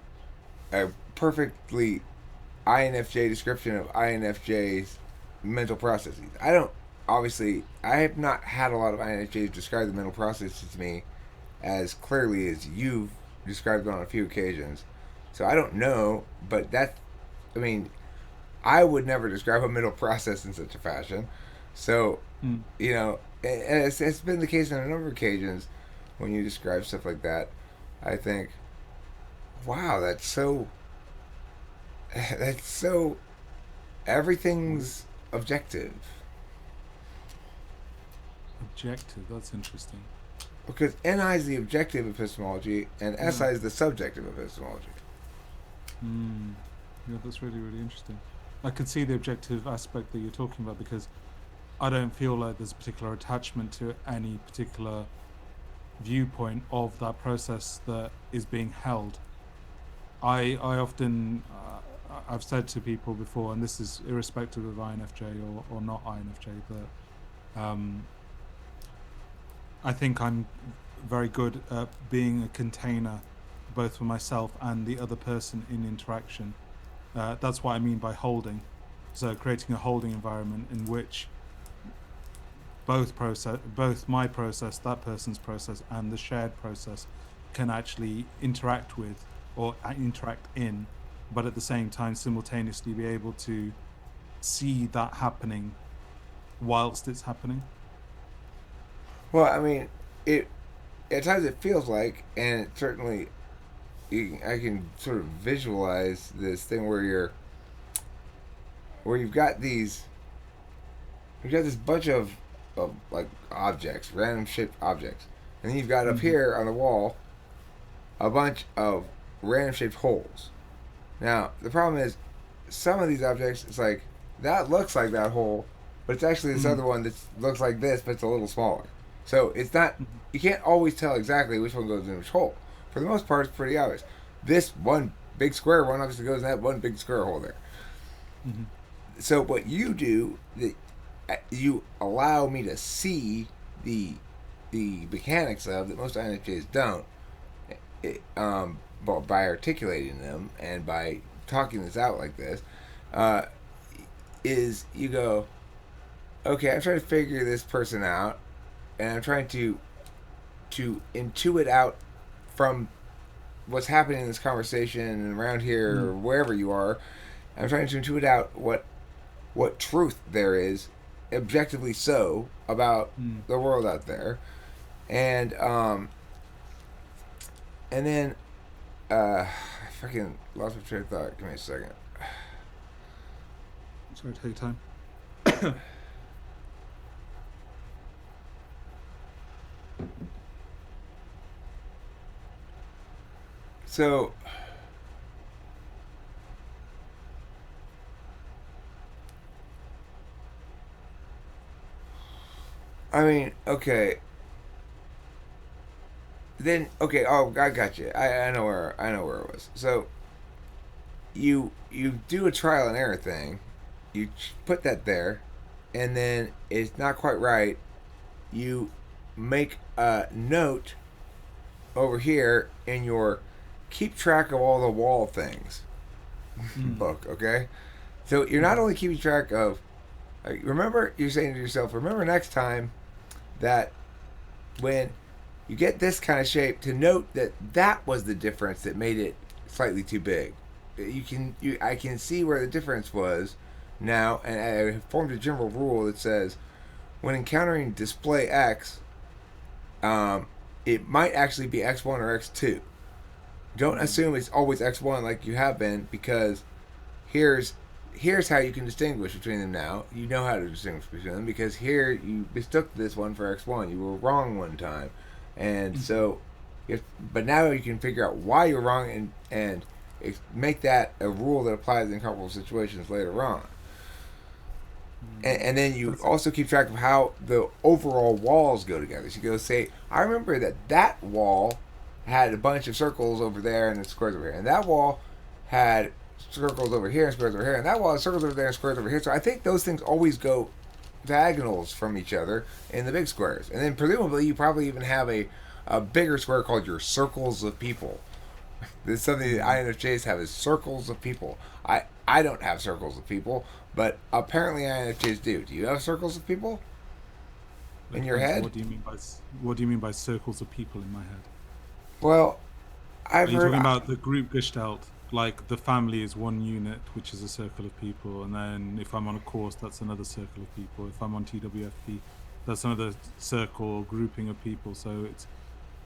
a perfectly INFJ description of INFJ's mental processes. I have not had a lot of INFJs describe the mental processes to me as clearly as you've described on a few occasions. So I don't know, but I mean, I would never describe a mental process in such a fashion. So, Mm. and it's been the case on a number of occasions when you describe stuff like that. I think, wow, that's so, everything's objective. Objective. That's interesting. Because NI is the objective epistemology and Yeah. SI is the subjective epistemology. Mm. Yeah, that's really, really interesting. I can see the objective aspect that you're talking about, because I don't feel like there's a particular attachment to any particular viewpoint of that process that is being held. I often, I've said to people before, and this is irrespective of INFJ or not INFJ, that I think I'm very good at being a container, both for myself and the other person in interaction. That's what I mean by holding. So creating a holding environment in which both my process, that person's process, and the shared process can actually interact with or interact in, but at the same time simultaneously be able to see that happening whilst it's happening. Well, I mean, it at times it feels like, and it certainly, I can sort of visualize this thing where you've got this bunch of like objects, random shaped objects, and then you've got up Mm-hmm. here on the wall a bunch of random shaped holes. Now the problem is some of these objects, it's like that looks like that hole, but it's actually this Mm-hmm. other one that looks like this, but it's a little smaller. So it's not, Mm-hmm. you can't always tell exactly which one goes in which hole. For the most part, it's pretty obvious. This one big square one obviously goes in that one big square hole there. Mm-hmm. So what you do, you allow me to see the mechanics of that most INFJs don't. Well, by articulating them and by talking this out like this, uh, is you go, okay, I'm trying to figure this person out, and I'm trying to intuit out from what's happening in this conversation and around here Mm-hmm. or wherever you are. I'm trying to intuit out what truth there is, objectively so, about Mm-hmm. the world out there, and then I fucking lost my train of thought. Give me a second. Sorry, take your time. So I mean, okay. Then okay, oh, I got you. I know where it was. So you do a trial and error thing. You put that there, and then it's not quite right. You make a note over here in your keep track of all the wall things Mm-hmm. book. Okay, so you're not Mm-hmm. only keeping track of. Remember, you're saying to yourself, remember next time that when you get this kind of shape, to note that that was the difference that made it slightly too big. I can see where the difference was now, and I formed a general rule that says when encountering display X, um, it might actually be X1 or X2. Don't assume it's always X1 like you have been, because here's here's how you can distinguish between them now. You know how to distinguish between them because here you mistook this one for X1. You were wrong one time, and so but now you can figure out why you're wrong and make that a rule that applies in comparable situations later on. And then you also keep track of how the overall walls go together. So you go say, I remember that wall had a bunch of circles over there and squares over here, and that wall had circles over here and squares over here, and that wall has circles over there and squares over here. So I think those things always go diagonals from each other in the big squares. And then presumably you probably even have a bigger square called your circles of people. This is something that INFJs have, is circles of people. I don't have circles of people, but apparently INFJs do. Do you have circles of people in your head? What do you mean by circles of people in my head? Well, Are I've you heard. talking about the group gestalt? Like the family is one unit, which is a circle of people, and then if I'm on a course, that's another circle of people. If I'm on TwFP, that's another circle or grouping of people. So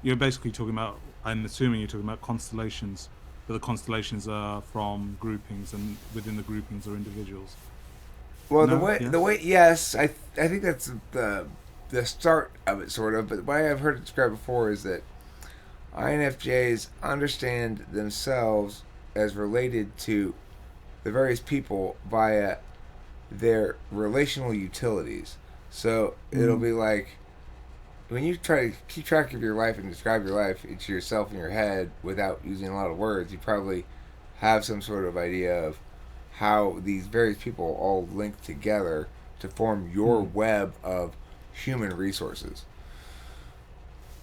you're basically talking about. I'm assuming you're talking about constellations, but the constellations are from groupings, and within the groupings are individuals. Well, No? the way, yes, I think that's the start of it, sort of. But the way I've heard it described before is that INFJs understand themselves as related to the various people via their relational utilities. So it'll be like when you try to keep track of your life and describe your life to yourself in your head without using a lot of words, you probably have some sort of idea of how these various people all link together to form your web of human resources.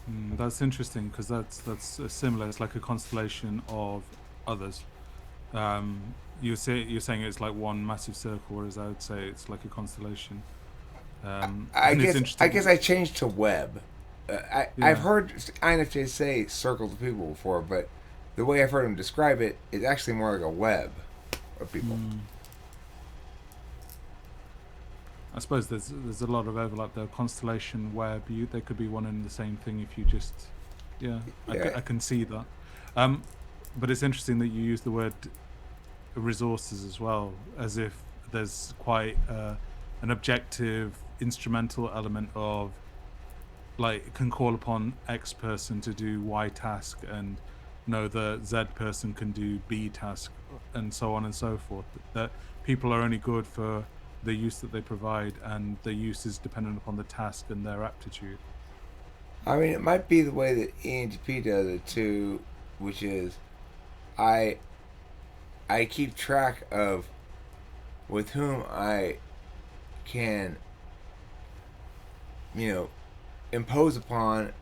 That's interesting because that's similar. It's like a constellation of others. You're saying it's like one massive circle, whereas I would say it's like a constellation. And it's I interesting. guess I changed to web. I've Yeah. heard INFJs say circles of people before, but the way I've heard them describe it is actually more like a web of people. I suppose there's a lot of overlap there. Constellation, web, they could be one and the same thing if you just, yeah, Yeah. I can see that. But it's interesting that you use the word resources as well, as if there's quite an objective instrumental element of like can call upon X person to do Y task and know the Z person can do B task and so on and so forth. That people are only good for the use that they provide, and the use is dependent upon the task and their aptitude. I mean, it might be the way that ENTP does it too, which is I keep track of with whom I can, impose upon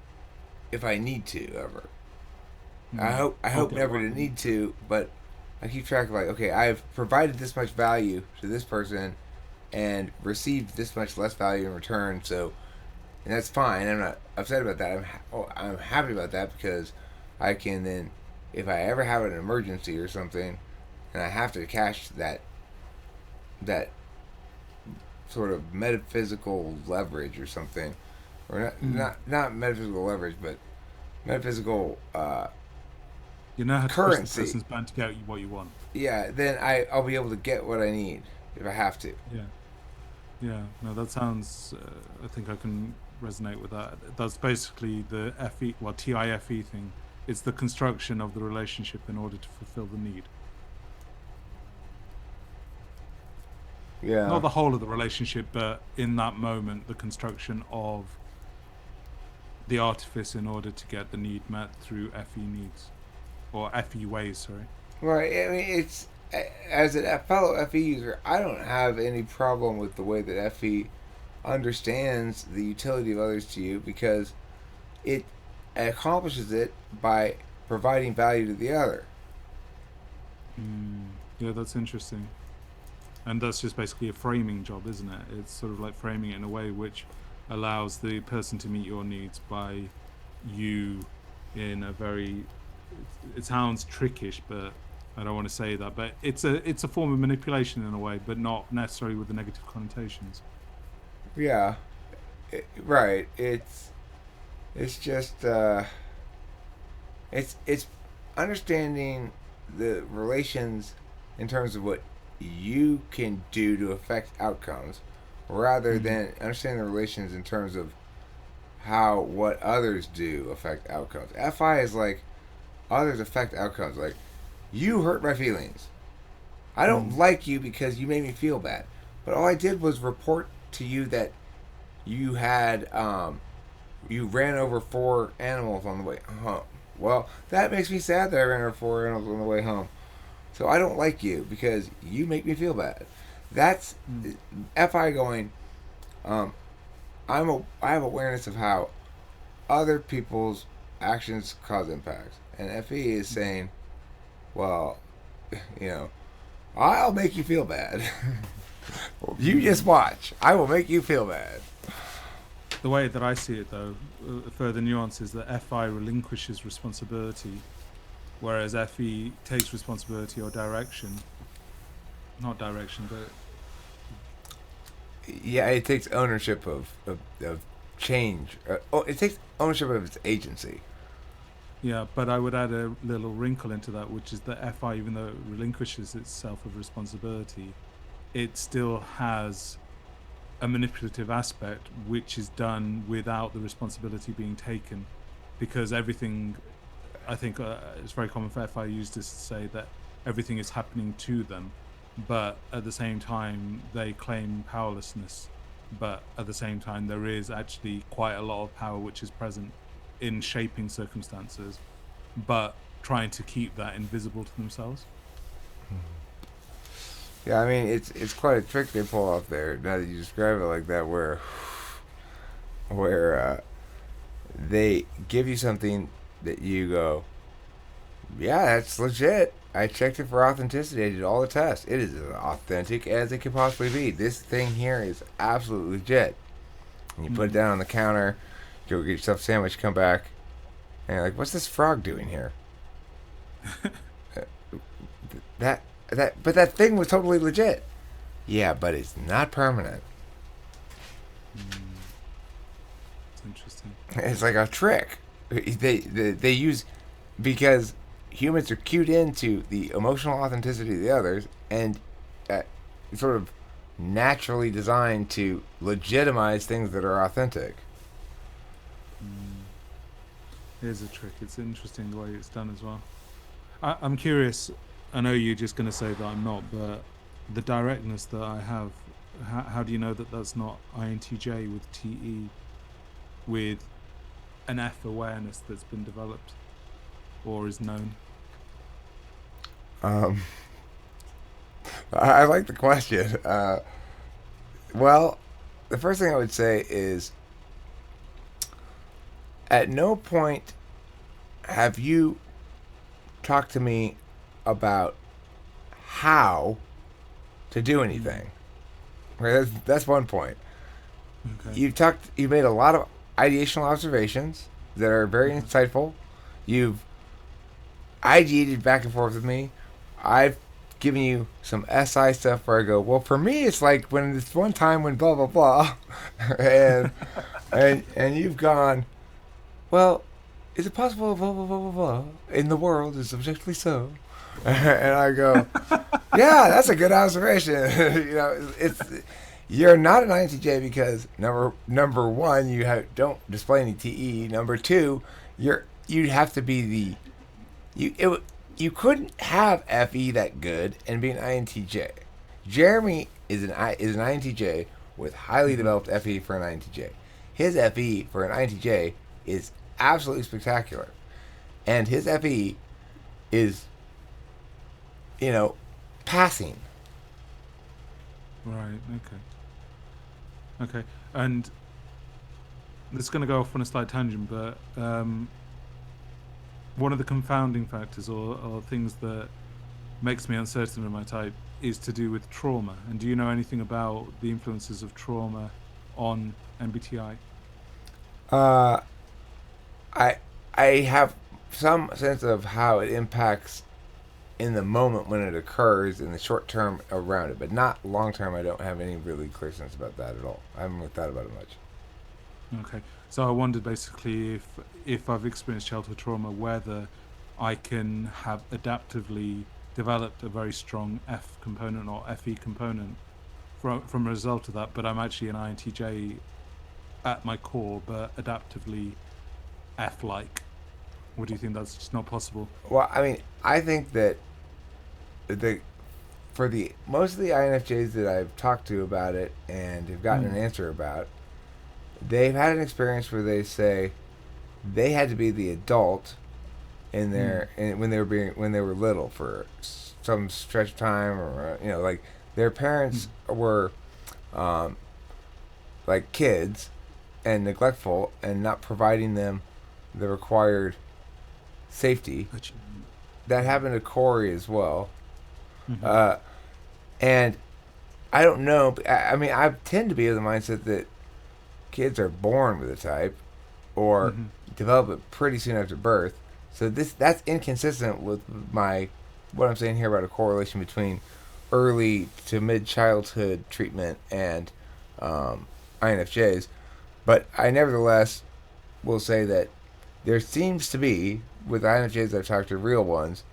if I need to ever. I hope Okay, never well, to need to, but I keep track of like, okay, I've provided this much value to this person and received this much less value in return, so and that's fine. I'm not upset about that. I'm happy about that because I can then, if I ever have an emergency or something, and I have to cash that sort of metaphysical leverage or something, or not metaphysical leverage, but metaphysical you know how to push the currency. person's band to get you what you want. Yeah, then I'll be able to get what I need if I have to. Yeah, no, that sounds. I think I can resonate with that. That's basically the FE, well, TIFE thing. It's the construction of the relationship in order to fulfill the need. Yeah. Not the whole of the relationship, but in that moment, the construction of the artifice in order to get the need met through FE needs, or FE ways. Sorry. Right. I mean, it's as a fellow FE user, I don't have any problem with the way that FE understands the utility of others to you because it accomplishes it by providing value to the other. Yeah, that's interesting. And that's just basically a framing job, isn't it? It's sort of like framing it in a way which allows the person to meet your needs by you in a very, it sounds trickish, but I don't want to say that, but it's a form of manipulation in a way, but not necessarily with the negative connotations. Yeah, right. It's just it's understanding the relations in terms of what you can do to affect outcomes, rather Mm-hmm. than understanding the relations in terms of how what others do affect outcomes. FI is like others affect outcomes. Like, you hurt my feelings. I don't Mm. like you because you made me feel bad. But all I did was report to you that you had you ran over 4 animals on the way home. Well, that makes me sad that I ran over 4 animals on the way home. So I don't like you because you make me feel bad. That's Mm. FI going. Um, I have awareness of how other people's actions cause impacts, and FE is saying, well, you know, I'll make you feel bad. You just watch. I will make you feel bad. The way that I see it, though, further nuance is that FI relinquishes responsibility, whereas FE takes responsibility or direction. Not direction, but Yeah, it takes ownership of change. It takes ownership of its agency. yeah. But I would add a little wrinkle into that, which is that FI, even though it relinquishes itself of responsibility, it still has a manipulative aspect, which is done without the responsibility being taken, because everything, I think it's very common for FIUs to say that everything is happening to them, but at the same time they claim powerlessness. But at the same time, there is actually quite a lot of power which is present in shaping circumstances, but trying to keep that invisible to themselves. Yeah, I mean it's quite a trick they pull off there. Now that you describe it like that, where they give you something that you go, yeah, that's legit. I checked it for authenticity. I did all the tests. It is as authentic as it could possibly be. This thing here is absolutely legit. And you put it Mm. down on the counter, go get yourself a sandwich, come back, and you're like, what's this frog doing here? Uh, that but that thing was totally legit. Yeah, but it's not permanent. Mm. It's interesting. It's like a trick. They use, because humans are cued into the emotional authenticity of the others, and sort of naturally designed to legitimize things that are authentic. Mm. Here's a trick. It's interesting the way it's done as well. I'm curious. I know you're just going to say that I'm not, but the directness that I have, how do you know that that's not INTJ with TE, with an F awareness that's been developed or is known? Um, I like the question. Well, the first thing I would say is, at no point have you talked to me about how to do Mm. anything. Right? That's one point. Okay. You made a lot of ideational observations that are very Uh-huh. insightful. You've ideated back and forth with me. I've given you some SI stuff where I go, well, for me, it's like when this one time when blah blah blah, and and you've gone, well, is it possible blah blah blah blah blah in the world is objectively so, and I go, yeah, that's a good observation. It's you're not an INTJ because number one, don't display any TE. Number two, you'd have to be the you it, you couldn't have FE that good and be an INTJ. Jeremy is an INTJ with highly Mhm. developed FE for an INTJ. His FE for an INTJ is absolutely spectacular, and his FE is, you know, passing. Right. Okay. And this is going to go off on a slight tangent, but one of the confounding factors or things that makes me uncertain of my type is to do with trauma. And do you know anything about the influences of trauma on MBTI? Uh, I I have some sense of how it impacts in the moment when it occurs, in the short term around it, but not long term. I don't have any really clear sense about that at all. I haven't really thought about it much. Okay. So I wondered basically if I've experienced childhood trauma, whether I can have adaptively developed a very strong F component or FE component from a result of that, but I'm actually an INTJ at my core, but adaptively F-like. What do you think? That's just not possible? Well, I mean, I think that the for the most of the INFJs that I've talked to about it and have gotten an answer about, they've had an experience where they say they had to be the adult in their when they were little for some stretch of time, or like their parents were like kids and neglectful and not providing them the required safety. That happened to Corey as well. And I don't know. I mean, I tend to be of the mindset that kids are born with a type or develop it pretty soon after birth. So that's inconsistent with what I'm saying here about a correlation between early to mid childhood treatment and INFJs. But I nevertheless will say that there seems to be, with INFJs I've talked to, real ones,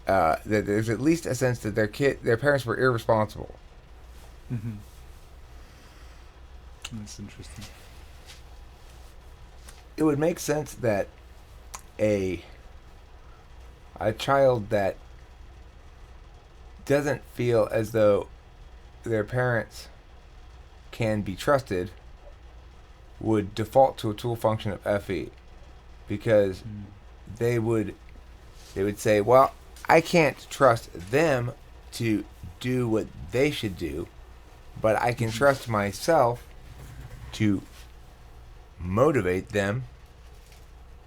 that there's at least a sense that their parents were irresponsible. That's interesting. It would make sense that a child that doesn't feel as though their parents can be trusted would default to a tool function of FE, because they would say, well, I can't trust them to do what they should do, but I can trust myself to motivate them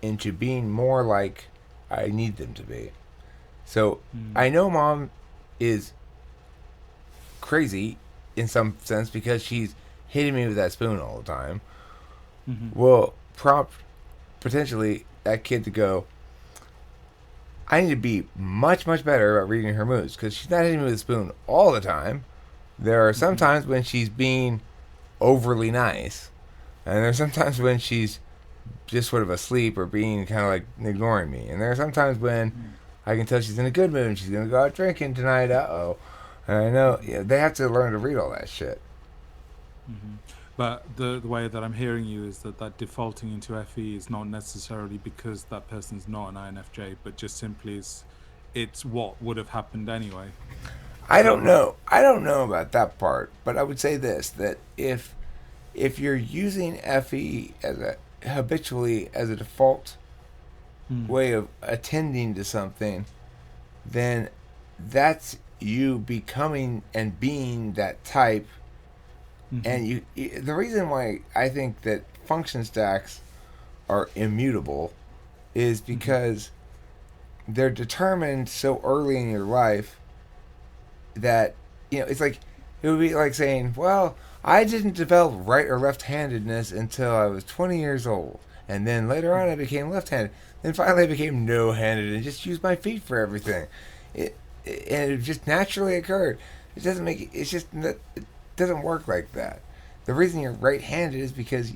into being more like I need them to be. So I know mom is crazy in some sense because she's hitting me with that spoon all the time. Will prompt potentially that kid to go, I need to be much, much better about reading her moods, because she's not hitting me with a spoon all the time. There are some times when she's being overly nice, and there are some times when she's just sort of asleep or being kind of like ignoring me. And there are some times when I can tell she's in a good mood and she's going to go out drinking tonight. And I know they have to learn to read all that shit. But the way that I'm hearing you is that defaulting into FE is not necessarily because that person's not an INFJ, but just simply it's what would have happened anyway. I don't know about that part, but I would say this, that if you're using FE habitually as a default way of attending to something, then that's you becoming and being that type. And the reason why I think that function stacks are immutable is because they're determined so early in your life that, it's like, it would be like saying, well, I didn't develop right or left-handedness until I was 20 years old. And then later on I became left-handed. Then finally I became no-handed and just used my feet for everything. And it just naturally occurred. It doesn't work like that. The reason you're right-handed is because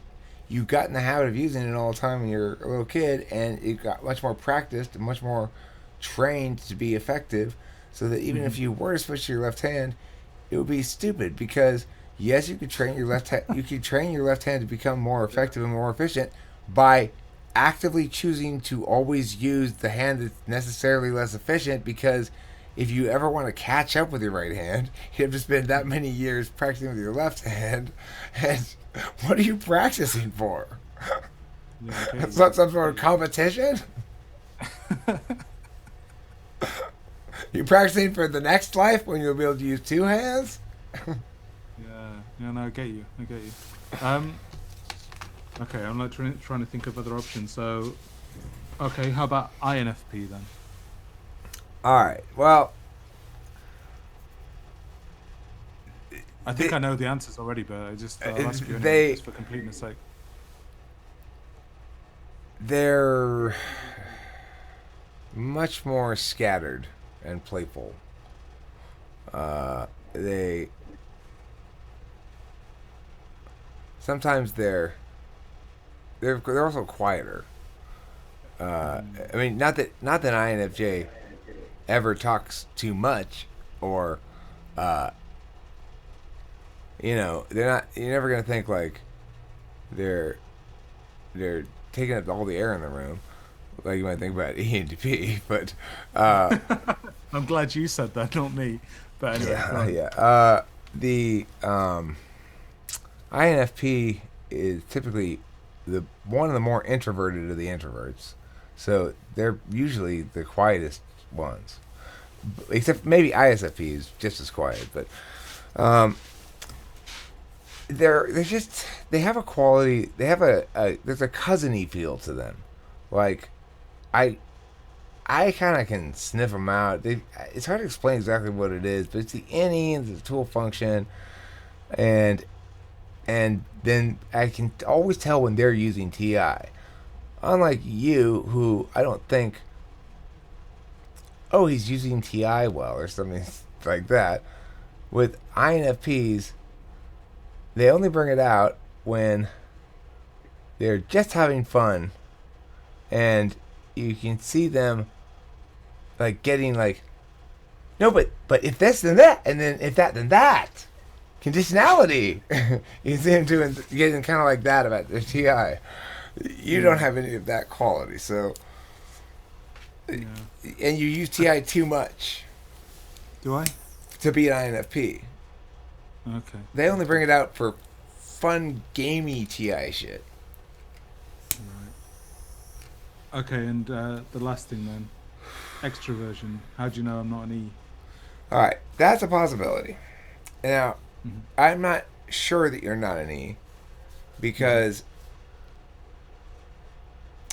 you got in the habit of using it all the time when you're a little kid, and it got much more practiced and much more trained to be effective, so that even if you were to switch to your left hand, it would be stupid, because yes, you could train your left hand. You could train your left hand to become more effective and more efficient by actively choosing to always use the hand that's necessarily less efficient, because if you ever want to catch up with your right hand, you have to spend that many years practicing with your left hand. And what are you practicing for? Some sort of competition? You practicing for the next life when you'll be able to use two hands? No, I get you. Okay, I'm like trying to think of other options. So, okay, how about INFP then? All right. Well, I think I know the answers already, but I just I'll ask you anyway, just for completeness sake. They're much more scattered and playful. They sometimes they're also quieter. I mean, not that INFJ ever talks too much, or they're not. You're never gonna think like they're taking up all the air in the room, like you might think about ENTP. But I'm glad you said that, not me. But anyway, go on. yeah. The INFP is typically one of the more introverted of the introverts, so they're usually the quietest ones. Except maybe ISFP is just as quiet, but they have a quality. They have there's a cousiny feel to them. Like I kind of can sniff them out. It's hard to explain exactly what it is, but it's the any and the tool function, and then I can always tell when they're using TI. Unlike you, who I don't think, oh, he's using TI well or something like that. With INFPs, they only bring it out when they're just having fun, and you can see them like getting like, no, but if this then that, and then if that then that, conditionality. You see them getting kind of like that about their TI. You don't have any of that quality, so and you use TI too much. Do I? To be an INFP. Okay. They only bring it out for fun, gamey TI shit. Right. Okay, and the last thing then, extroversion. How do you know I'm not an E? All right, that's a possibility. Now, I'm not sure that you're not an E, because,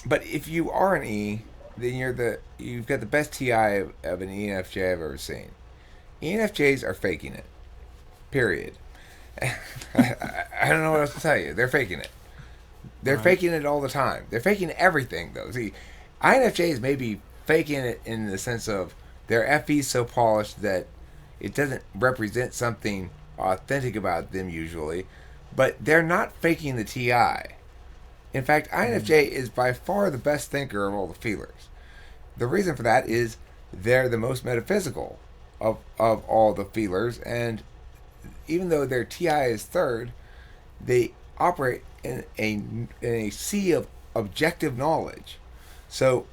but if you are an E, then you've got the best TI of an ENFJ I've ever seen. ENFJs are faking it. Period. I don't know what else to tell you. They're faking it. They're faking it all the time. They're faking everything, though. See, INFJs may be faking it in the sense of their FE's so polished that it doesn't represent something authentic about them usually, but they're not faking the TI. In fact, INFJ is by far the best thinker of all the feelers. The reason for that is they're the most metaphysical of all the feelers, and even though their TI is third, they operate in a sea of objective knowledge. So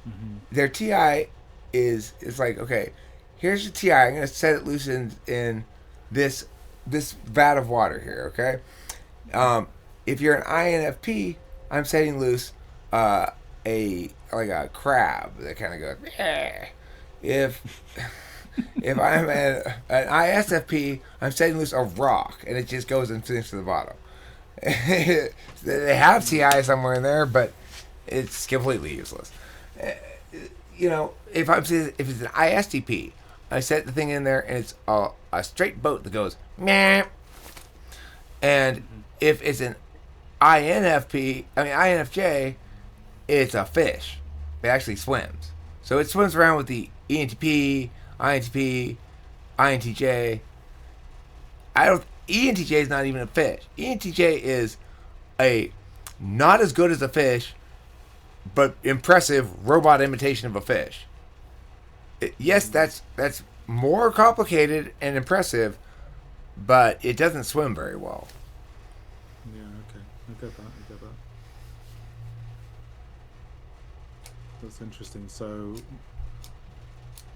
their TI is like, okay, here's your TI. I'm going to set it loose in this vat of water here, okay? If you're an INFP, I'm setting loose a crab that kind of goes, yeah. If I'm an ISFP, I'm setting loose a rock, and it just goes and sinks to the bottom. They have TI somewhere in there, but it's completely useless. If it's an ISTP, I set the thing in there, and it's a straight boat that goes meh. And if it's an INFJ, it's a fish. It actually swims. So it swims around with the ENTP, INTP, INTJ. ENTJ is not even a fish. ENTJ is a not as good as a fish, but impressive robot imitation of a fish. Yes, that's more complicated and impressive, but it doesn't swim very well. Yeah, okay. I get that. That's interesting. So,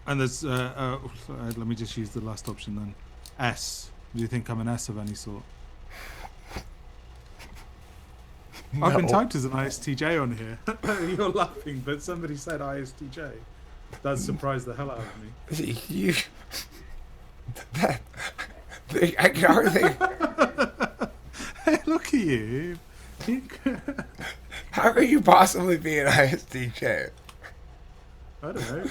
and there's, let me just use the last option then. S. Do you think I'm an S of any sort? No. I've been typed as an ISTJ on here. You're laughing, but somebody said ISTJ. That surprised the hell out of me. I can hardly. Hey, look at you. How could you possibly be an ISTJ? I don't know.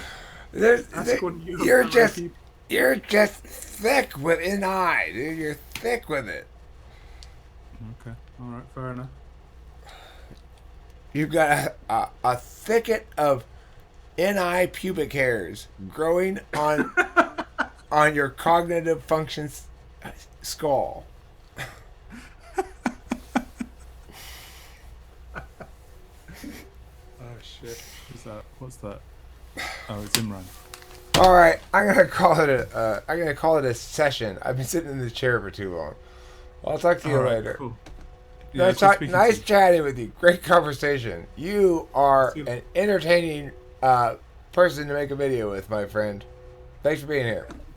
You're just thick with an I, dude. You're thick with it. Okay. All right. Fair enough. You've got a thicket of NI pubic hairs growing on your cognitive functions skull. Oh shit! Who's that? What's that? Oh, it's Imran. All right, I'm gonna call it a session. I've been sitting in the chair for too long. I'll talk to you All right, later. cool. Yeah, Nice chatting with you. Great conversation. You are See you. an entertaining person to make a video with, my friend. Thanks for being here.